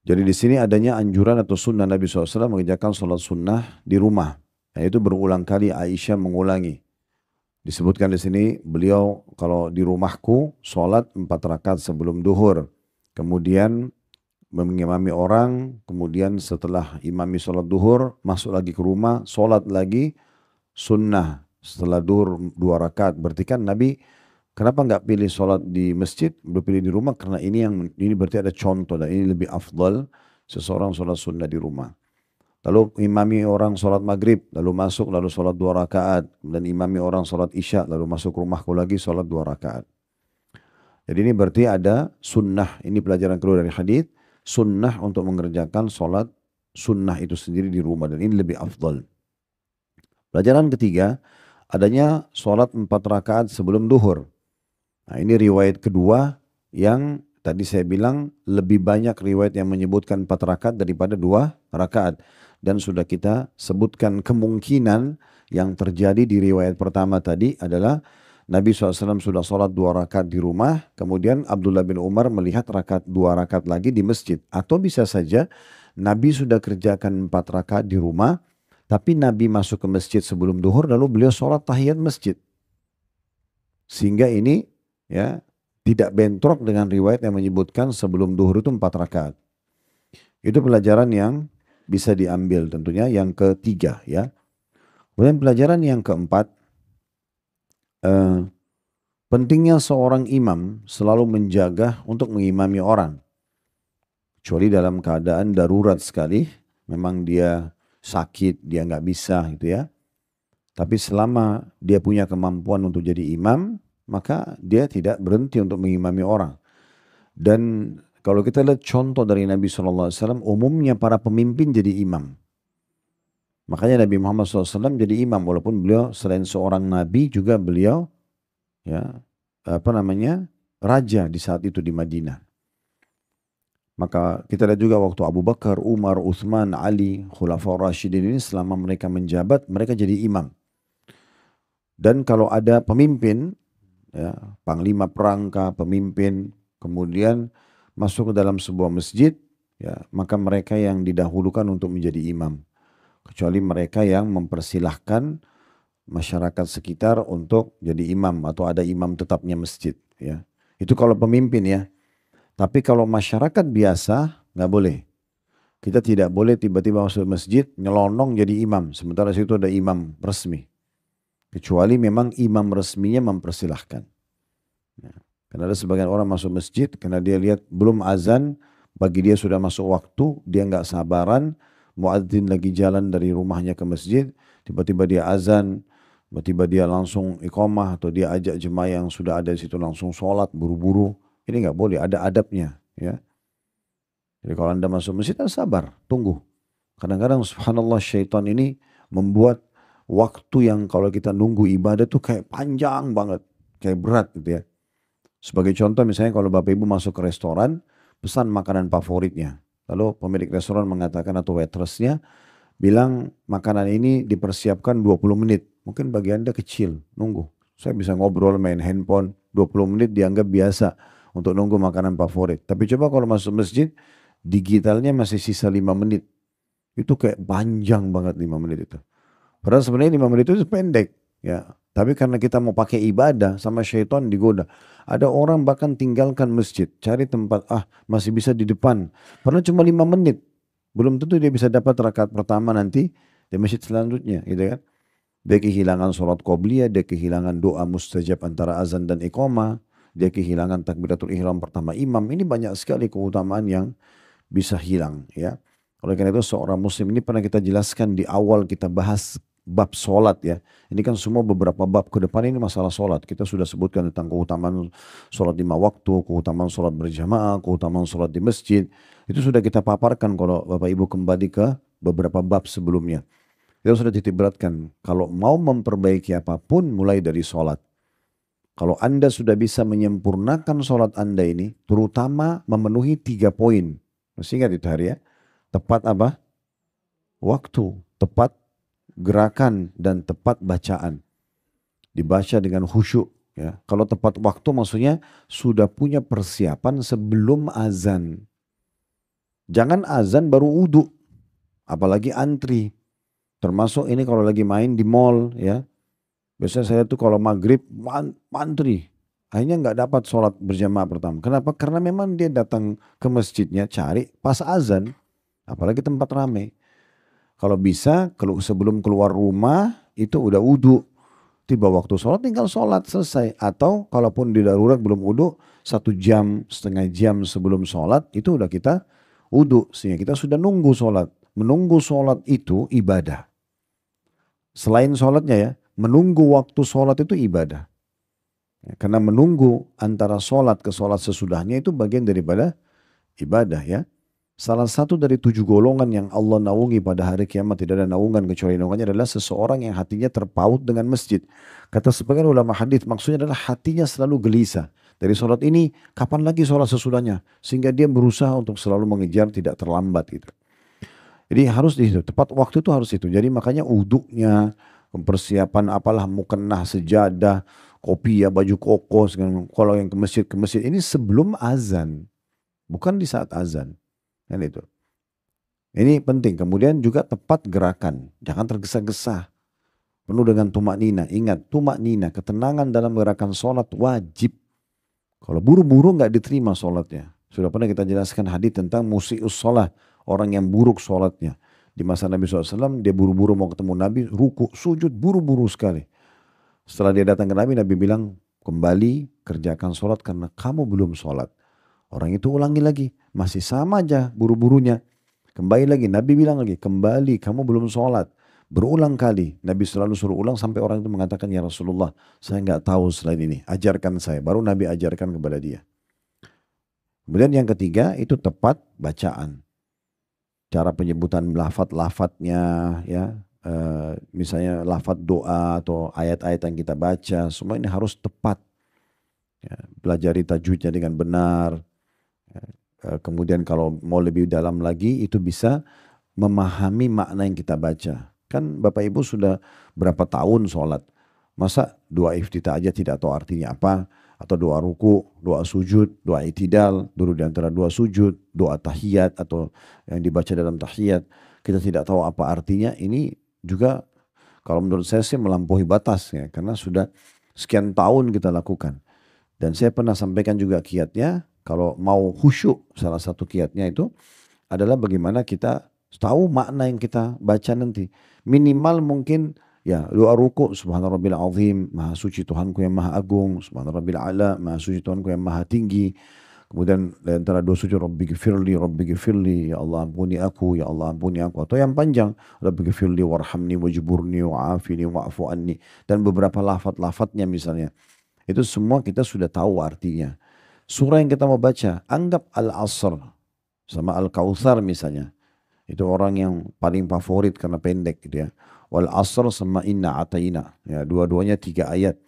Jadi di sini adanya anjuran atau sunnah Nabi SAW mengerjakan sholat sunnah di rumah. Nah, itu berulang kali Aisyah mengulangi. Disebutkan di sini beliau kalau di rumahku sholat 4 rakaat sebelum duhur. Kemudian mengimami orang, kemudian setelah imami sholat duhur, masuk lagi ke rumah, sholat lagi sunnah. Setelah duhur 2 rakaat, berarti kan Nabi kenapa nggak pilih sholat di masjid, berpilih di rumah? Karena ini berarti ada contoh dan ini lebih afdal seseorang sholat sunnah di rumah. Lalu imami orang sholat maghrib, lalu masuk, lalu sholat 2 rakaat. Dan imami orang sholat isya, lalu masuk rumahku lagi sholat 2 rakaat. Jadi ini berarti ada sunnah, ini pelajaran kedua dari hadits, sunnah untuk mengerjakan sholat sunnah itu sendiri di rumah. Dan ini lebih afdal. Pelajaran ketiga, adanya sholat 4 rakaat sebelum duhur. Nah, ini riwayat kedua yang tadi saya bilang lebih banyak riwayat yang menyebutkan 4 rakaat daripada 2 rakaat. Dan sudah kita sebutkan kemungkinan yang terjadi di riwayat pertama tadi adalah Nabi SAW sudah sholat 2 rakaat di rumah, kemudian Abdullah bin Umar melihat 2 rakaat lagi di masjid. Atau bisa saja Nabi sudah kerjakan 4 rakaat di rumah, tapi Nabi masuk ke masjid sebelum duhur lalu beliau sholat tahiyat masjid. Sehingga ini ya tidak bentrok dengan riwayat yang menyebutkan sebelum duhur itu 4 rakaat. Itu pelajaran yang bisa diambil tentunya. Yang ketiga ya. Kemudian pelajaran yang keempat, pentingnya seorang imam selalu menjaga untuk mengimami orang. Kecuali dalam keadaan darurat sekali, memang dia sakit, dia nggak bisa gitu ya. Tapi selama dia punya kemampuan untuk jadi imam, maka dia tidak berhenti untuk mengimami orang. Dan kalau kita lihat contoh dari Nabi SAW, umumnya para pemimpin jadi imam. Makanya Nabi Muhammad SAW jadi imam, walaupun beliau selain seorang nabi juga beliau ya raja di saat itu di Madinah. Maka kita lihat juga waktu Abu Bakar, Umar, Uthman, Ali, Khulafaur Rasyidin ini selama mereka menjabat, mereka jadi imam. Dan kalau ada pemimpin, ya, panglima perangka, pemimpin, kemudian masuk ke dalam sebuah masjid, ya, maka mereka yang didahulukan untuk menjadi imam. Kecuali mereka yang mempersilahkan masyarakat sekitar untuk jadi imam atau ada imam tetapnya masjid. Ya. Itu kalau pemimpin ya. Tapi kalau masyarakat biasa nggak boleh. Kita tidak boleh tiba-tiba masuk masjid nyelonong jadi imam. Sementara situ ada imam resmi. Kecuali memang imam resminya mempersilahkan. Ya. Karena ada sebagian orang masuk masjid karena dia lihat belum azan, bagi dia sudah masuk waktu, dia nggak sabaran. Muadzin lagi jalan dari rumahnya ke masjid, tiba-tiba dia azan, tiba-tiba dia langsung iqamah atau dia ajak jemaah yang sudah ada di situ langsung sholat buru-buru. Ini nggak boleh, ada adabnya. Ya. Jadi kalau Anda masuk masjid, sabar, tunggu. Kadang-kadang subhanallah syaitan ini membuat waktu yang kalau kita nunggu ibadah tuh kayak panjang banget, kayak berat gitu ya. Sebagai contoh misalnya kalau Bapak Ibu masuk ke restoran, pesan makanan favoritnya. Lalu pemilik restoran mengatakan atau waitressnya bilang makanan ini dipersiapkan 20 menit. Mungkin bagi Anda kecil, nunggu. Saya bisa ngobrol main handphone, 20 menit dianggap biasa untuk nunggu makanan favorit. Tapi coba kalau masuk masjid, digitalnya masih sisa 5 menit. Itu kayak panjang banget 5 menit itu. Padahal sebenarnya 5 menit itu pendek. Ya. Tapi karena kita mau pakai ibadah sama syaitan digoda. Ada orang bahkan tinggalkan masjid. Cari tempat, masih bisa di depan. Padahal cuma 5 menit. Belum tentu dia bisa dapat rakaat pertama nanti di masjid selanjutnya. Gitu kan. Dia kehilangan sholat qobliyah, dia kehilangan doa mustajab antara azan dan iqamah. Dia kehilangan takbiratul ihram pertama imam. Ini banyak sekali keutamaan yang bisa hilang. Ya. Oleh karena itu seorang muslim ini pernah kita jelaskan di awal kita bahas bab sholat ya. Ini kan semua beberapa bab ke depan ini masalah sholat. Kita sudah sebutkan tentang keutamaan sholat 5 waktu, keutamaan sholat berjamaah, keutamaan sholat di masjid. Itu sudah kita paparkan kalau Bapak Ibu kembali ke beberapa bab sebelumnya. Kita sudah titik beratkan. Kalau mau memperbaiki apapun mulai dari sholat. Kalau Anda sudah bisa menyempurnakan sholat Anda ini, terutama memenuhi 3 poin. Masih ingat itu hari ya? Tepat apa? Waktu. Tepat gerakan dan tepat bacaan. Dibaca dengan khusyuk. Ya. Kalau tepat waktu maksudnya sudah punya persiapan sebelum azan. Jangan azan baru wudhu. Apalagi antri. Termasuk ini kalau lagi main di mall. Ya. Biasanya saya tuh kalau maghrib mantri. Akhirnya nggak dapat sholat berjamaah pertama. Kenapa? Karena memang dia datang ke masjidnya cari pas azan. Apalagi tempat ramai. Kalau bisa sebelum keluar rumah itu udah wudhu. Tiba waktu sholat tinggal sholat selesai. Atau kalaupun di darurat belum wudhu 1 jam, setengah jam sebelum sholat itu udah kita wudhu. Sehingga kita sudah nunggu sholat. Menunggu sholat itu ibadah. Selain sholatnya ya, menunggu waktu sholat itu ibadah. Karena menunggu antara sholat ke sholat sesudahnya itu bagian daripada ibadah ya. Salah satu dari 7 golongan yang Allah naungi pada hari kiamat, tidak ada naungan kecuali naungannya, adalah seseorang yang hatinya terpaut dengan masjid. Kata sebagian ulama hadis, maksudnya adalah hatinya selalu gelisah. Dari sholat ini, kapan lagi sholat sesudahnya? Sehingga dia berusaha untuk selalu mengejar tidak terlambat gitu. Jadi harus di situ, tepat waktu itu harus itu. Jadi makanya uduknya, persiapan apalah, mukennah, sejadah, kopi ya, baju koko, kalau yang ke masjid ini sebelum azan, bukan di saat azan. Kan itu. Ini penting. Kemudian juga tepat gerakan. Jangan tergesa-gesa. Penuh dengan tumak nina. Ingat, tumak nina, ketenangan dalam gerakan sholat wajib. Kalau buru-buru nggak diterima sholatnya. Sudah pernah kita jelaskan hadis tentang musi'us sholat. Orang yang buruk sholatnya. Di masa Nabi SAW, dia buru-buru mau ketemu Nabi, ruku, sujud, buru-buru sekali. Setelah dia datang ke Nabi, Nabi bilang, kembali kerjakan sholat karena kamu belum sholat. Orang itu ulangi lagi, masih sama aja buru-burunya. Kembali lagi, Nabi bilang lagi, kembali kamu belum sholat. Berulang kali, Nabi selalu suruh ulang sampai orang itu mengatakan, ya Rasulullah, saya nggak tahu selain ini, ajarkan saya. Baru Nabi ajarkan kepada dia. Kemudian yang ketiga, itu tepat bacaan. Cara penyebutan lafaz-lafaznya, ya, misalnya lafaz doa atau ayat-ayat yang kita baca, semua ini harus tepat. Ya, pelajari tajwidnya dengan benar. Kemudian kalau mau lebih dalam lagi, itu bisa memahami makna yang kita baca. Kan Bapak Ibu sudah berapa tahun sholat. Masa doa iftitah aja tidak tahu artinya apa. Atau doa ruku, doa sujud, doa itidal, duduk di antara dua sujud, doa tahiyat atau yang dibaca dalam tahiyat. Kita tidak tahu apa artinya. Ini juga kalau menurut saya sih melampaui batas ya. Karena sudah sekian tahun kita lakukan. Dan saya pernah sampaikan juga kiatnya. Kalau mau khusyuk, salah satu kiatnya itu adalah bagaimana kita tahu makna yang kita baca nanti. Minimal mungkin ya doa ruku, subhana rabbil azim, maha suci Tuhanku yang maha agung, subhana rabbil a'la, maha suci Tuhanku yang maha tinggi. Kemudian di antara dua sujud, rabbi gifirli, ya Allah ampuni aku, ya Allah ampuni aku. Atau yang panjang, rabbi gifirli warhamni wajburni wa'afini wa'fu anni. Dan beberapa lafaz-lafaznya misalnya. Itu semua kita sudah tahu artinya. Surah yang kita mau baca, anggap Al-Asr sama Al-Kautsar misalnya. Itu orang yang paling favorit karena pendek gitu ya. Wal Asr sama Inna Atayna. Ya, dua-duanya 3 ayat.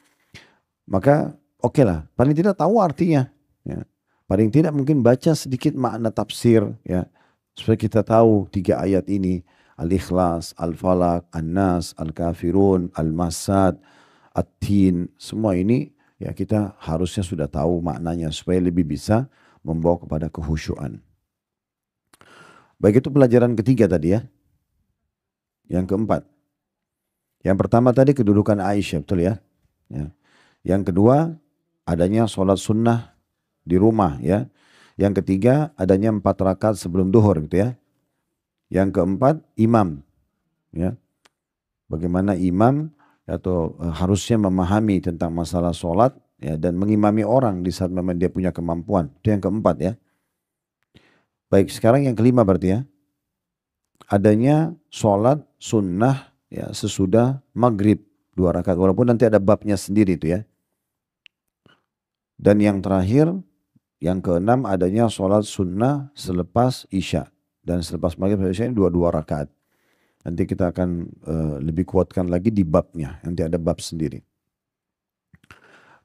Maka oke lah, paling tidak tahu artinya. Ya. Paling tidak mungkin baca sedikit makna tafsir ya. Supaya kita tahu 3 ayat ini. Al-Ikhlas, Al-Falaq, An-Nas, Al-Kafirun, Al-Masad, At-Tin. Semua ini ya kita harusnya sudah tahu maknanya supaya lebih bisa membawa kepada kekhusyuan. Baik, itu pelajaran ketiga tadi ya. Yang keempat. Yang pertama tadi kedudukan Aisyah, betul ya? Ya. Yang kedua adanya sholat sunnah di rumah ya. Yang ketiga adanya 4 rakaat sebelum duhur gitu ya. Yang keempat imam ya. Bagaimana imam atau harusnya memahami tentang masalah sholat ya, dan mengimami orang di saat memang dia punya kemampuan. Itu yang keempat ya. Baik, sekarang yang kelima berarti ya. Adanya sholat sunnah ya sesudah maghrib 2 rakaat. Walaupun nanti ada babnya sendiri itu ya. Dan yang terakhir, yang keenam adanya sholat sunnah selepas isya. Dan selepas maghrib isya ini 2 rakaat. Nanti kita akan lebih kuatkan lagi di babnya. Nanti ada bab sendiri.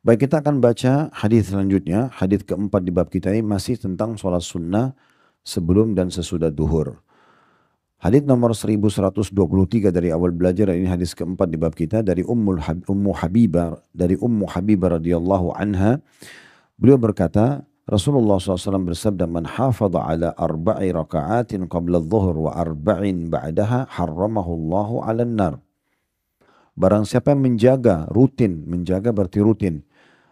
Baik, kita akan baca hadis selanjutnya. Hadis keempat di bab kita ini masih tentang sholat sunnah sebelum dan sesudah duhur. Hadis nomor 1123 dari awal belajar. Ini hadis keempat di bab kita dari Ummu Habibah radhiyallahu anha. Beliau berkata, Rasulullah SAW bersabda, man hafadha ala 4 raka'atin qabla adh-dhuhr wa 4 ba'daha harramahu Allahu 'alan nar. Barang siapa yang menjaga rutin, menjaga berarti rutin,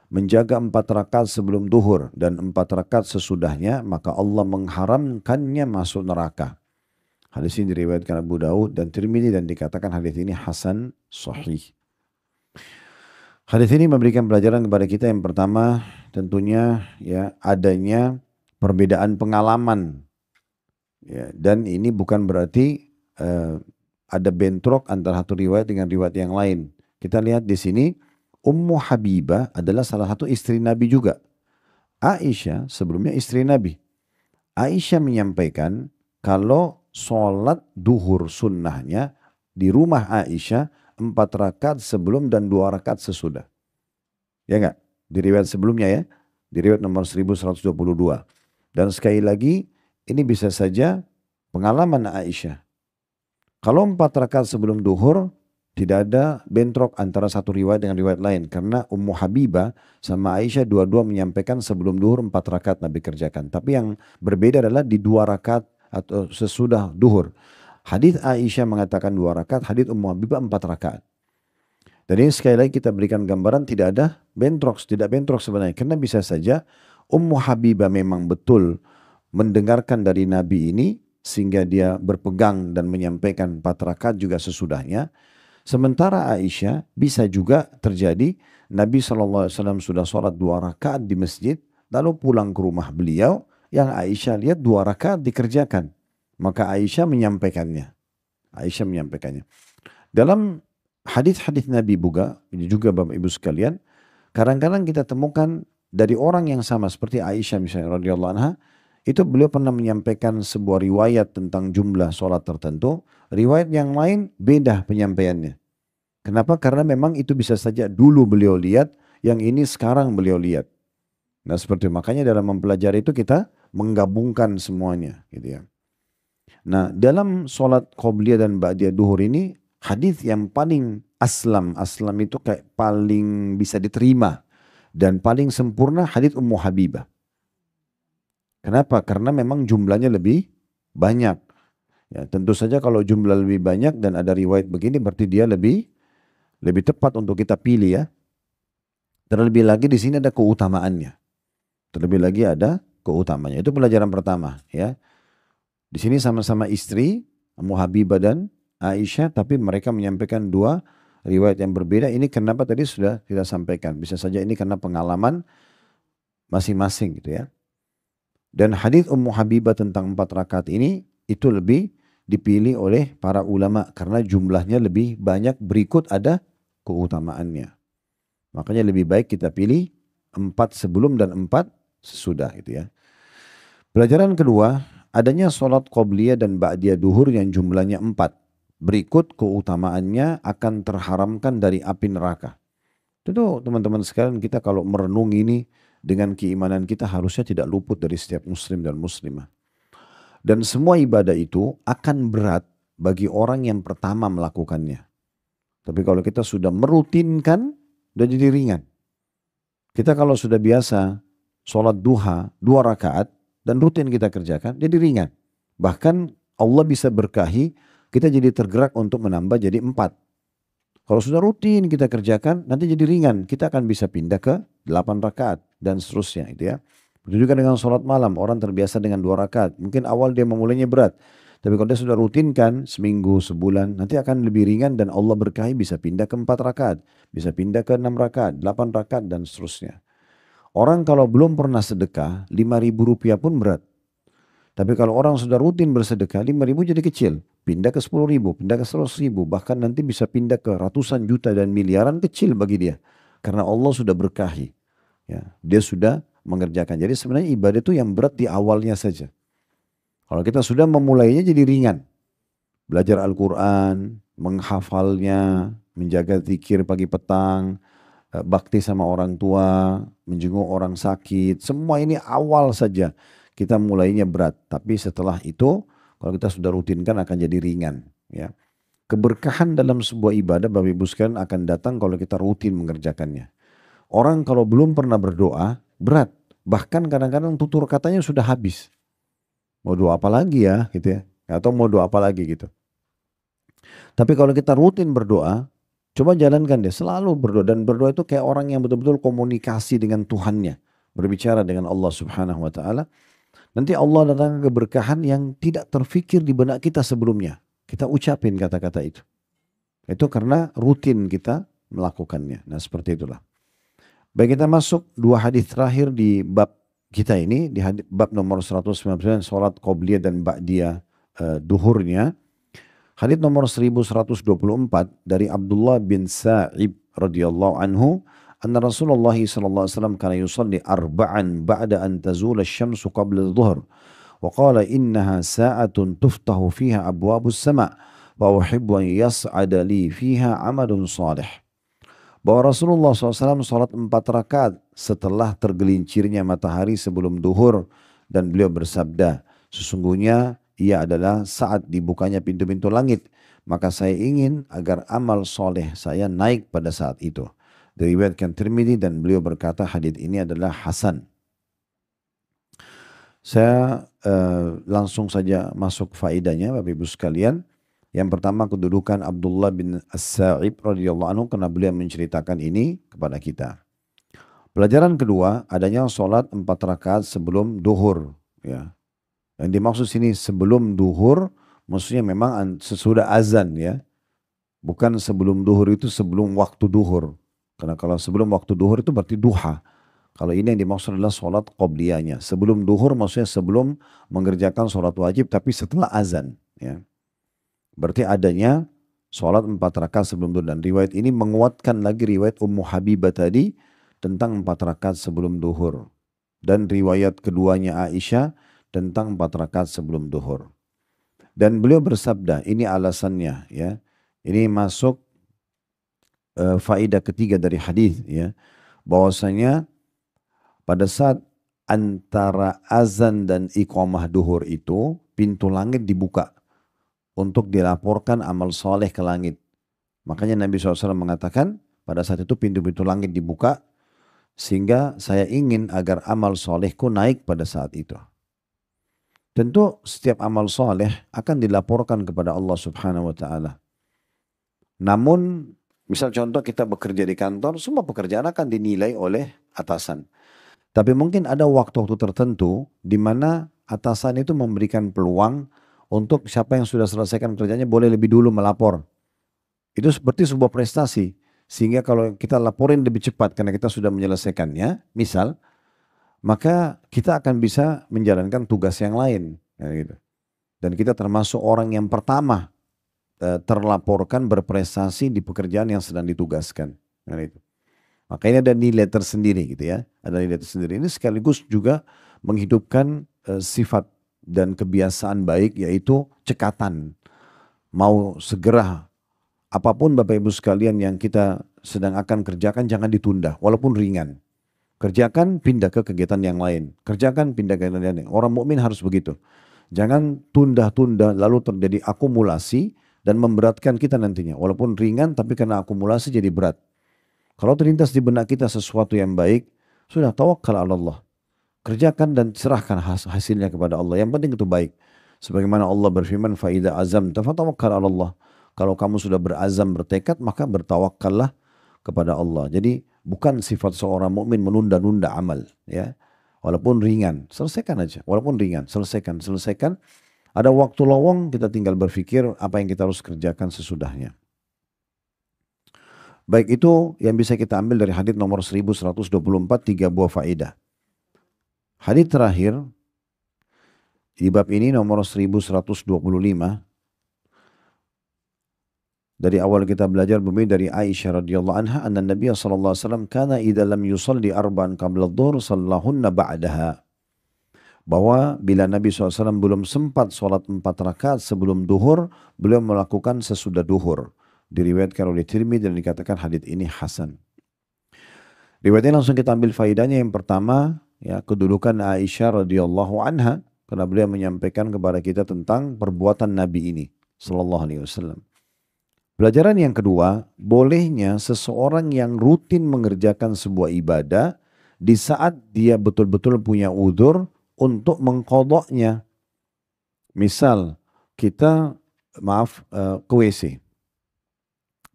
menjaga 4 rakaat sebelum duhur dan 4 rakaat sesudahnya, maka Allah mengharamkannya masuk neraka. Hadis ini diriwayatkan Abu Daud dan Tirmidzi dan dikatakan hadis ini hasan sahih. Hadis ini memberikan pelajaran kepada kita yang pertama tentunya ya adanya perbedaan pengalaman ya, dan ini bukan berarti ada bentrok antara satu riwayat dengan riwayat yang lain. Kita lihat di sini Ummu Habibah adalah salah satu istri Nabi juga. Aisyah sebelumnya istri Nabi. Aisyah menyampaikan kalau sholat duhur sunnahnya di rumah Aisyah 4 rakaat sebelum dan 2 rakaat sesudah. Ya enggak? Di riwayat sebelumnya ya. Di riwayat nomor 1122. Dan sekali lagi ini bisa saja pengalaman Aisyah. Kalau 4 rakaat sebelum duhur tidak ada bentrok antara satu riwayat dengan riwayat lain. Karena Ummu Habibah sama Aisyah dua-dua menyampaikan sebelum duhur 4 rakaat Nabi kerjakan. Tapi yang berbeda adalah di 2 rakaat atau sesudah duhur. Hadis Aisyah mengatakan 2 rakaat, hadis Ummu Habibah 4 rakaat. Dan ini sekali lagi kita berikan gambaran tidak ada bentrok, tidak bentrok sebenarnya. Karena bisa saja Ummu Habibah memang betul mendengarkan dari Nabi ini sehingga dia berpegang dan menyampaikan 4 rakaat juga sesudahnya. Sementara Aisyah bisa juga terjadi Nabi SAW sudah sholat 2 rakaat di masjid lalu pulang ke rumah beliau yang Aisyah lihat 2 rakaat dikerjakan. Maka Aisyah menyampaikannya. Dalam hadis-hadis Nabi juga Bapak Ibu sekalian, kadang-kadang kita temukan dari orang yang sama seperti Aisyah misalnya radhiyallahu anha, itu beliau pernah menyampaikan sebuah riwayat tentang jumlah sholat tertentu, riwayat yang lain beda penyampaiannya. Kenapa? Karena memang itu bisa saja dulu beliau lihat, yang ini sekarang beliau lihat. Nah seperti itu. Makanya dalam mempelajari itu kita menggabungkan semuanya gitu ya. Nah dalam sholat qobliyah dan ba'diyah duhur ini, hadis yang paling aslam itu kayak paling bisa diterima dan paling sempurna hadis Ummu Habibah. Kenapa? Karena memang jumlahnya lebih banyak. Ya, tentu saja kalau jumlah lebih banyak dan ada riwayat begini berarti dia lebih tepat untuk kita pilih ya. Terlebih lagi di sini ada keutamaannya. Itu pelajaran pertama ya. Di sini sama-sama istri Ummu Habibah dan Aisyah, tapi mereka menyampaikan 2 riwayat yang berbeda. Ini kenapa tadi sudah kita sampaikan. Bisa saja ini karena pengalaman masing-masing gitu ya. Dan hadis Ummu Habibah tentang 4 rakaat ini itu lebih dipilih oleh para ulama karena jumlahnya lebih banyak, berikut ada keutamaannya. Makanya lebih baik kita pilih 4 sebelum dan 4 sesudah gitu ya. Pelajaran kedua, adanya sholat qobliyah dan ba'diyah duhur yang jumlahnya 4. Berikut keutamaannya akan terharamkan dari api neraka. Itu teman-teman sekalian, kita kalau merenung ini dengan keimanan kita harusnya tidak luput dari setiap muslim dan muslimah. Dan semua ibadah itu akan berat bagi orang yang pertama melakukannya. Tapi kalau kita sudah merutinkan, udah jadi ringan. Kita kalau sudah biasa sholat duha 2 rakaat dan rutin kita kerjakan, jadi ringan. Bahkan Allah bisa berkahi, kita jadi tergerak untuk menambah jadi 4. Kalau sudah rutin kita kerjakan, nanti jadi ringan. Kita akan bisa pindah ke 8 rakaat dan seterusnya gitu ya. Begitu juga dengan sholat malam, orang terbiasa dengan 2 rakaat. Mungkin awal dia memulainya berat. Tapi kalau dia sudah rutinkan seminggu, sebulan, nanti akan lebih ringan dan Allah berkahi bisa pindah ke 4 rakaat. Bisa pindah ke 6 rakaat, 8 rakaat dan seterusnya. Orang kalau belum pernah sedekah, 5.000 rupiah pun berat. Tapi kalau orang sudah rutin bersedekah, 5.000 jadi kecil. Pindah ke 10.000, pindah ke 100.000, bahkan nanti bisa pindah ke ratusan juta dan miliaran, kecil bagi dia. Karena Allah sudah berkahi. Ya, dia sudah mengerjakan. Jadi sebenarnya ibadah itu yang berat di awalnya saja. Kalau kita sudah memulainya jadi ringan. Belajar Al-Quran, menghafalnya, menjaga zikir pagi petang, bakti sama orang tua, menjenguk orang sakit. Semua ini awal saja. Kita mulainya berat, tapi setelah itu kalau kita sudah rutinkan akan jadi ringan. Ya. Keberkahan dalam sebuah ibadah Bapak Ibu sekalian akan datang kalau kita rutin mengerjakannya. Orang kalau belum pernah berdoa berat, bahkan kadang-kadang tutur katanya sudah habis. Mau doa apa lagi ya gitu ya, atau mau doa apa lagi gitu. Tapi kalau kita rutin berdoa, coba jalankan deh, selalu berdoa. Dan berdoa itu kayak orang yang betul-betul komunikasi dengan Tuhannya, berbicara dengan Allah Subhanahu wa ta'ala. Nanti Allah datangkan keberkahan yang tidak terfikir di benak kita sebelumnya. Kita ucapin kata-kata itu. Itu karena rutin kita melakukannya. Nah seperti itulah. Baik, kita masuk 2 hadis terakhir di bab kita ini. Di bab nomor 199, sholat qobliyah dan ba'diyah duhurnya. Hadis nomor 1124 dari Abdullah bin Sa'ib radhiyallahu anhu. Anna Rasulullah sallallahu alaihi wasallam kana yusalli arba'an ba'da an tazula asy-syamsu qabla adh-dhuhr Wa qala innaha sa'atun tuftahu fiha abwabus sama' wa uhibbu an yas'ada li fiha amalun salih. Bahwa Rasulullah SAW sholat 4 rakaat setelah tergelincirnya matahari sebelum duhur, dan beliau bersabda, sesungguhnya ia adalah saat dibukanya pintu-pintu langit, maka saya ingin agar amal soleh saya naik pada saat itu. Diriwayatkan Tirmidzi dan beliau berkata hadits ini adalah hasan. Saya langsung saja masuk faedahnya Bapak Ibu sekalian. Yang pertama kedudukan Abdullah bin As-Sa'ib radhiyallahu anhu karena beliau menceritakan ini kepada kita. Pelajaran kedua, adanya sholat 4 rakaat sebelum duhur. Ya. Yang dimaksud sini sebelum duhur, maksudnya memang sesudah azan ya. Bukan sebelum duhur itu sebelum waktu duhur. Karena kalau sebelum waktu duhur itu berarti duha. Kalau ini yang dimaksud adalah sholat qobliyahnya. Sebelum duhur maksudnya sebelum mengerjakan sholat wajib tapi setelah azan. Ya. Berarti adanya sholat 4 rakaat sebelum duhur. Dan riwayat ini menguatkan lagi riwayat Ummu Habibah tadi tentang 4 rakaat sebelum duhur. Dan riwayat keduanya Aisyah tentang 4 rakaat sebelum duhur. Dan beliau bersabda, ini alasannya ya. Ini masuk faedah ketiga dari hadis ya. Bahwasanya pada saat antara azan dan iqamah duhur itu pintu langit dibuka untuk dilaporkan amal soleh ke langit. Makanya Nabi SAW mengatakan pada saat itu pintu-pintu langit dibuka sehingga saya ingin agar amal solehku naik pada saat itu. Tentu setiap amal soleh akan dilaporkan kepada Allah Subhanahu wa Ta'ala. Namun misal contoh kita bekerja di kantor, semua pekerjaan akan dinilai oleh atasan. Tapi mungkin ada waktu-waktu tertentu di mana atasan itu memberikan peluang untuk siapa yang sudah selesaikan kerjanya boleh lebih dulu melapor. Itu seperti sebuah prestasi. Sehingga kalau kita laporin lebih cepat karena kita sudah menyelesaikannya, misal, maka kita akan bisa menjalankan tugas yang lain. Ya gitu. Dan kita termasuk orang yang pertama terlaporkan berprestasi di pekerjaan yang sedang ditugaskan. Ya gitu. Maka ini ada nilai tersendiri gitu ya. Ada nilai tersendiri. Ini sekaligus juga menghidupkan sifat dan kebiasaan baik yaitu cekatan. Mau segera apapun Bapak Ibu sekalian yang kita sedang akan kerjakan jangan ditunda walaupun ringan. Kerjakan pindah ke kegiatan yang lain. Kerjakan pindah ke kegiatan yang lain. Orang mukmin harus begitu. Jangan tunda-tunda lalu terjadi akumulasi dan memberatkan kita nantinya. Walaupun ringan tapi karena akumulasi jadi berat. Kalau terlintas di benak kita sesuatu yang baik, sudah tawakkal ala Allah. Kerjakan dan serahkan hasilnya kepada Allah. Yang penting itu baik. Sebagaimana Allah berfirman, فَإِذَا عَزَمْتَ فَتَوَكَّلْ عَلَى اللَّهِ. Kalau kamu sudah berazam, bertekad, maka bertawakkallah kepada Allah. Jadi bukan sifat seorang mukmin menunda-nunda amal. Ya, walaupun ringan, selesaikan aja. Walaupun ringan, selesaikan. Ada waktu lowong, kita tinggal berpikir apa yang kita harus kerjakan sesudahnya. Baik, itu yang bisa kita ambil dari hadits nomor 1124, 3 buah faedah. Hadits terakhir di bab ini nomor 1125. Dari awal kita belajar bumi dari Aisyah radhiyallahu anha anna Nabi sallallahu alaihi wasallam kana idza lam yusalli arba'an qabla adh-dhuhr sallahunna ba'daha. Bahwa bila Nabi SAW belum sempat sholat 4 rakaat sebelum duhur, beliau melakukan sesudah duhur. Diriwayatkan oleh Tirmidzi dan dikatakan hadits ini hasan. Riwayatnya langsung kita ambil faedahnya. Yang pertama, ya, kedudukan Aisyah radhiyallahu anha karena beliau menyampaikan kepada kita tentang perbuatan Nabi ini sallallahu alaihi wasallam. Pelajaran yang kedua, bolehnya seseorang yang rutin mengerjakan sebuah ibadah di saat dia betul-betul punya udzur untuk mengqadha'nya. Misal kita ke WC.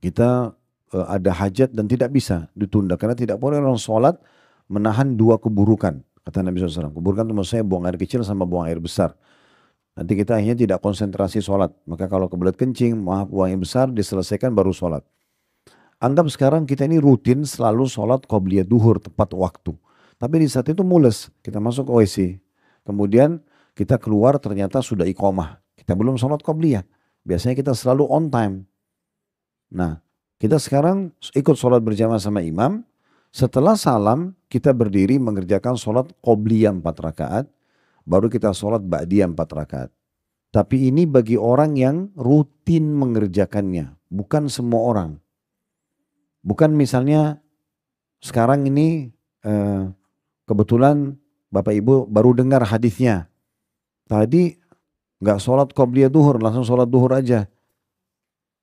Kita ada hajat dan tidak bisa ditunda karena tidak boleh orang sholat menahan 2 keburukan. Kata Nabi SAW, keburukan itu maksudnya buang air kecil sama buang air besar. Nanti kita akhirnya tidak konsentrasi sholat. Maka kalau kebelet kencing, buang air besar, diselesaikan baru sholat. Anggap sekarang kita ini rutin selalu sholat qobliyah duhur tepat waktu. Tapi di saat itu mules, kita masuk ke WC. Kemudian kita keluar ternyata sudah iqamah. Kita belum sholat qobliyah. Biasanya kita selalu on time. Nah, kita sekarang ikut sholat berjamaah sama imam. Setelah salam, kita berdiri mengerjakan sholat qobliyah 4 rakaat. baru kita sholat ba'diyah 4 rakaat. Tapi ini bagi orang yang rutin mengerjakannya, bukan semua orang. Bukan misalnya sekarang ini kebetulan Bapak Ibu baru dengar hadisnya. Tadi nggak sholat qobliyah duhur, langsung sholat duhur aja.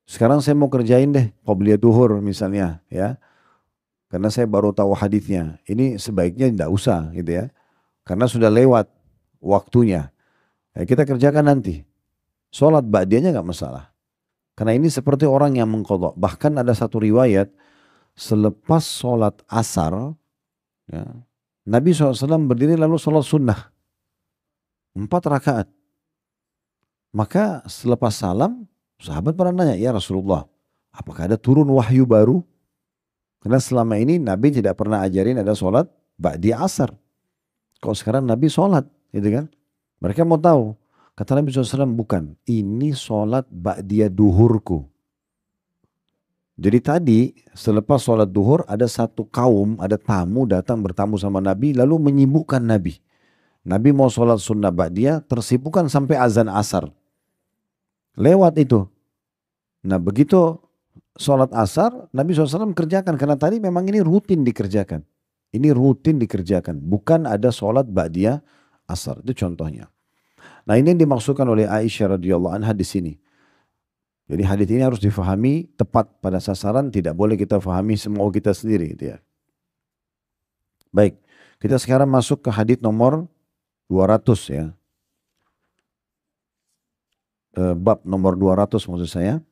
Sekarang saya mau kerjain deh qobliyah duhur misalnya ya. Karena saya baru tahu hadisnya. Ini sebaiknya tidak usah gitu ya. Karena sudah lewat waktunya. Ya, kita kerjakan nanti. Sholat ba'diyahnya nggak masalah. Karena ini seperti orang yang mengqadha. Bahkan ada satu riwayat selepas sholat asar, ya, Nabi SAW berdiri lalu sholat sunnah 4 rakaat. Maka selepas salam, sahabat pada nanya, ya Rasulullah, apakah ada turun wahyu baru? Karena selama ini Nabi tidak pernah ajarin ada sholat ba'diyah asar. Kok sekarang Nabi sholat, gitu kan? Mereka mau tahu. Kata Nabi SAW, bukan. Ini sholat ba'diyah duhurku. Jadi tadi selepas sholat duhur ada satu kaum, ada tamu datang bertamu sama Nabi lalu menyibukkan Nabi. Nabi mau sholat sunnah ba'diyah tersibukkan sampai azan asar. Lewat itu. Nah begitu sholat asar Nabi SAW kerjakan karena tadi memang ini rutin dikerjakan. Ini rutin dikerjakan. Bukan ada sholat ba'diyah asar. Itu contohnya. Nah ini yang dimaksudkan oleh Aisyah radhiyallahu anha di sini. Jadi hadis ini harus difahami tepat pada sasaran, tidak boleh kita fahami semau kita sendiri gitu ya. Baik, kita sekarang masuk ke hadis nomor 200 ya. Bab nomor 200 maksud saya.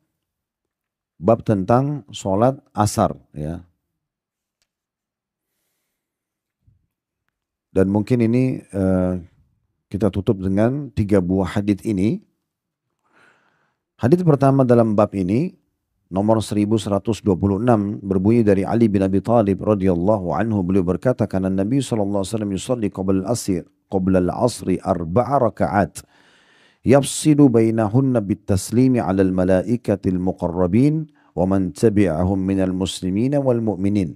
Bab tentang sholat asar ya. Dan mungkin ini kita tutup dengan 3 buah hadis ini. Hadis pertama dalam bab ini nomor 1126 berbunyi dari Ali bin Abi Thalib radhiyallahu anhu, beliau berkata karena Nabi sallallahu alaihi wasallam yusalli qabla al-'asri 4 rakaat yafsilu bainahunna bit-taslimi 'ala al-malaikatil muqarrabin wa man tabi'ahum minal muslimin wal mu'minin.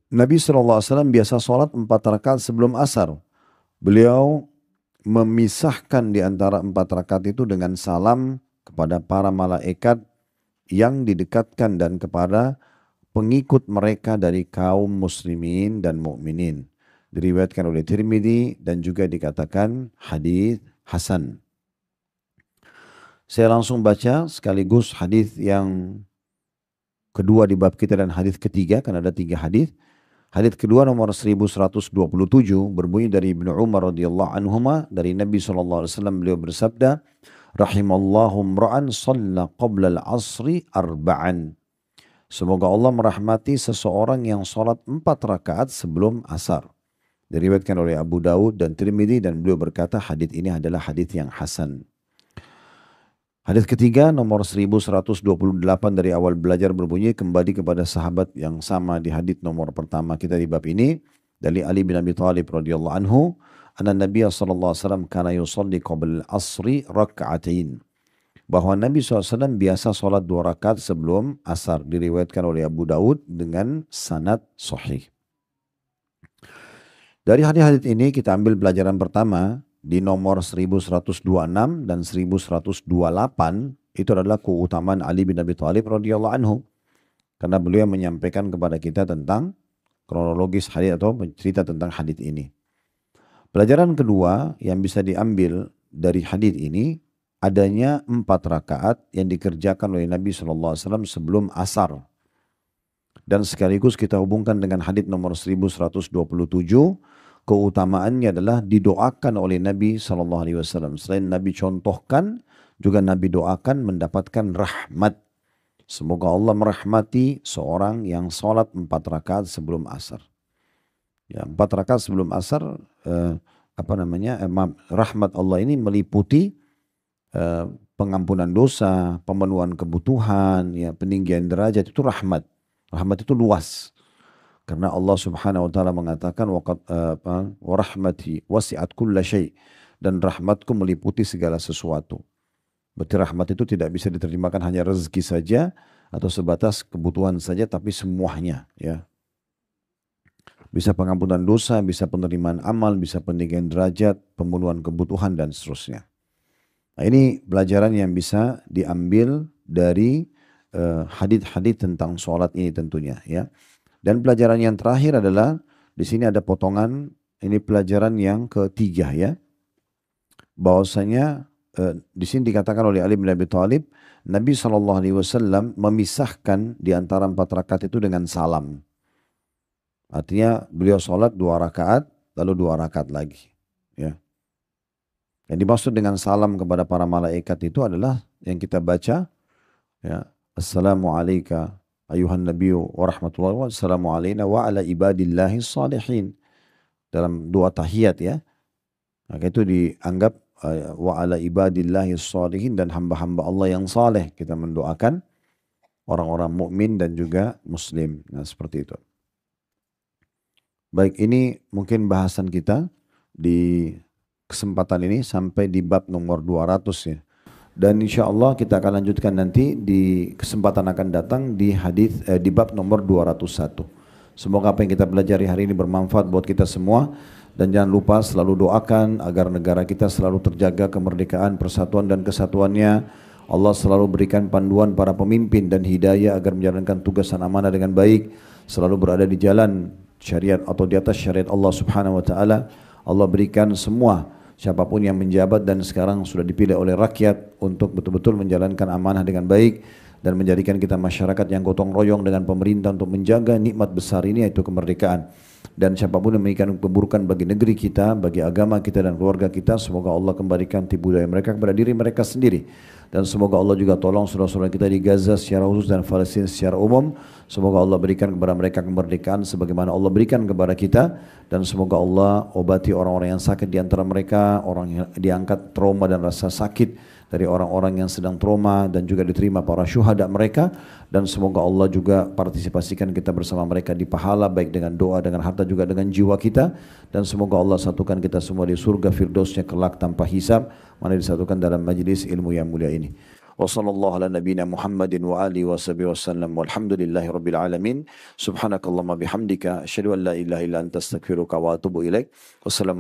Nabi sallallahu alaihi wasallam biasa salat 4 rakaat sebelum asar. Beliau memisahkan di antara 4 rakaat itu dengan salam kepada para malaikat yang didekatkan dan kepada pengikut mereka dari kaum muslimin dan mukminin. Diriwayatkan oleh Tirmidzi dan juga dikatakan hadis hasan. Saya langsung baca sekaligus hadis yang kedua di bab kita dan hadis ketiga karena ada 3 hadis. Hadis kedua nomor 1127 berbunyi dari Ibnu Umar radhiyallahu anhuma dari Nabi SAW beliau bersabda, rahimallahu imra'an shalla qabla al-'asri 4. Semoga Allah merahmati seseorang yang salat 4 rakaat sebelum asar. Diriwayatkan oleh Abu Daud dan Tirmidzi dan beliau berkata hadis ini adalah hadis yang hasan. Hadis ketiga nomor 1128 dari awal belajar berbunyi kembali kepada sahabat yang sama di hadis nomor pertama kita di bab ini dari Ali bin Abi Thalib radhiyallahu anhu anna Nabi sallallahu alaihi wasallam kana yusalli qabla al-'asri rak'atain. Bahwa Nabi SAW biasa salat 2 rakaat sebelum asar, diriwayatkan oleh Abu Daud dengan sanad sahih. Dari hadis-hadis ini kita ambil pelajaran pertama. Di nomor 1126 dan 1128 itu adalah keutamaan Ali bin Abi Thalib radhiyallahu anhu. Karena beliau menyampaikan kepada kita tentang kronologis hadis atau cerita tentang hadis ini. Pelajaran kedua yang bisa diambil dari hadis ini adanya 4 rakaat yang dikerjakan oleh Nabi SAW sebelum asar. Dan sekaligus kita hubungkan dengan hadis nomor 1127. Keutamaannya adalah didoakan oleh Nabi SAW. Selain Nabi contohkan, juga Nabi doakan mendapatkan rahmat. Semoga Allah merahmati seorang yang sholat 4 rakaat sebelum asar. Ya, 4 rakaat sebelum asar, rahmat Allah ini meliputi pengampunan dosa, pemenuhan kebutuhan, ya, peninggian derajat, itu rahmat. Rahmat itu luas. Karena Allah Subhanahu wa taala mengatakan wa rahmati wasi'at kulla syai, dan rahmatku meliputi segala sesuatu. Berarti rahmat itu tidak bisa diterjemahkan hanya rezeki saja atau sebatas kebutuhan saja, tapi semuanya ya. Bisa pengampunan dosa, bisa penerimaan amal, bisa peninggian derajat, pemenuhan kebutuhan dan seterusnya. Nah, ini pelajaran yang bisa diambil dari hadits-hadits tentang sholat ini tentunya ya. Dan pelajaran yang terakhir adalah di sini ada potongan, ini pelajaran yang ketiga ya. Bahwasanya di sini dikatakan oleh Ali bin Abi Thalib, Nabi SAW memisahkan di antara 4 rakaat itu dengan salam. Artinya beliau sholat 2 rakaat, lalu 2 rakaat lagi. Ya. Yang dimaksud dengan salam kepada para malaikat itu adalah yang kita baca, ya, Assalamu alayka ayuhan nabiyyu wa rahmatullahi wa assalamu alayna wa ala ibadillahi salihin. Dalam doa tahiyat ya. Maka itu dianggap wa ala ibadillahi salihin, dan hamba-hamba Allah yang saleh. Kita mendoakan orang-orang mukmin dan juga muslim. Nah, seperti itu. Baik, ini mungkin bahasan kita di kesempatan ini sampai di bab nomor 200 ya. Dan insya Allah kita akan lanjutkan nanti di kesempatan akan datang di di bab nomor 201. Semoga apa yang kita pelajari hari ini bermanfaat buat kita semua. Dan jangan lupa selalu doakan agar negara kita selalu terjaga kemerdekaan, persatuan dan kesatuannya. Allah selalu berikan panduan para pemimpin dan hidayah agar menjalankan tugas dan amanah dengan baik. Selalu berada di jalan syariat atau di atas syariat Allah Subhanahu wa taala. Allah berikan semua siapapun yang menjabat dan sekarang sudah dipilih oleh rakyat untuk betul-betul menjalankan amanah dengan baik dan menjadikan kita masyarakat yang gotong royong dengan pemerintah untuk menjaga nikmat besar ini, yaitu kemerdekaan. Dan siapapun yang menginginkan keburukan bagi negeri kita, bagi agama kita dan keluarga kita, semoga Allah kembalikan tipu daya mereka kepada diri mereka sendiri. Dan semoga Allah juga tolong saudara-saudara kita di Gaza secara khusus dan Palestina secara umum. Semoga Allah berikan kepada mereka kemerdekaan sebagaimana Allah berikan kepada kita. Dan semoga Allah obati orang-orang yang sakit di antara mereka, orang yang diangkat trauma dan rasa sakit dari orang-orang yang sedang trauma, dan juga diterima para syuhada mereka. Dan semoga Allah juga partisipasikan kita bersama mereka di pahala, baik dengan doa, dengan harta, juga dengan jiwa kita. Dan semoga Allah satukan kita semua di surga firdausnya kelak tanpa hisab, mana disatukan dalam majlis ilmu yang mulia ini. Wa sallallahu ala nabiyyina Muhammadin wa alihi wa sahbihi wasallam walhamdulillahi rabbil alamin. Subhanakallahumma bihamdika asyhadu an la ilaha illa anta astaghfiruka wa atubu ilaik. Wassalamu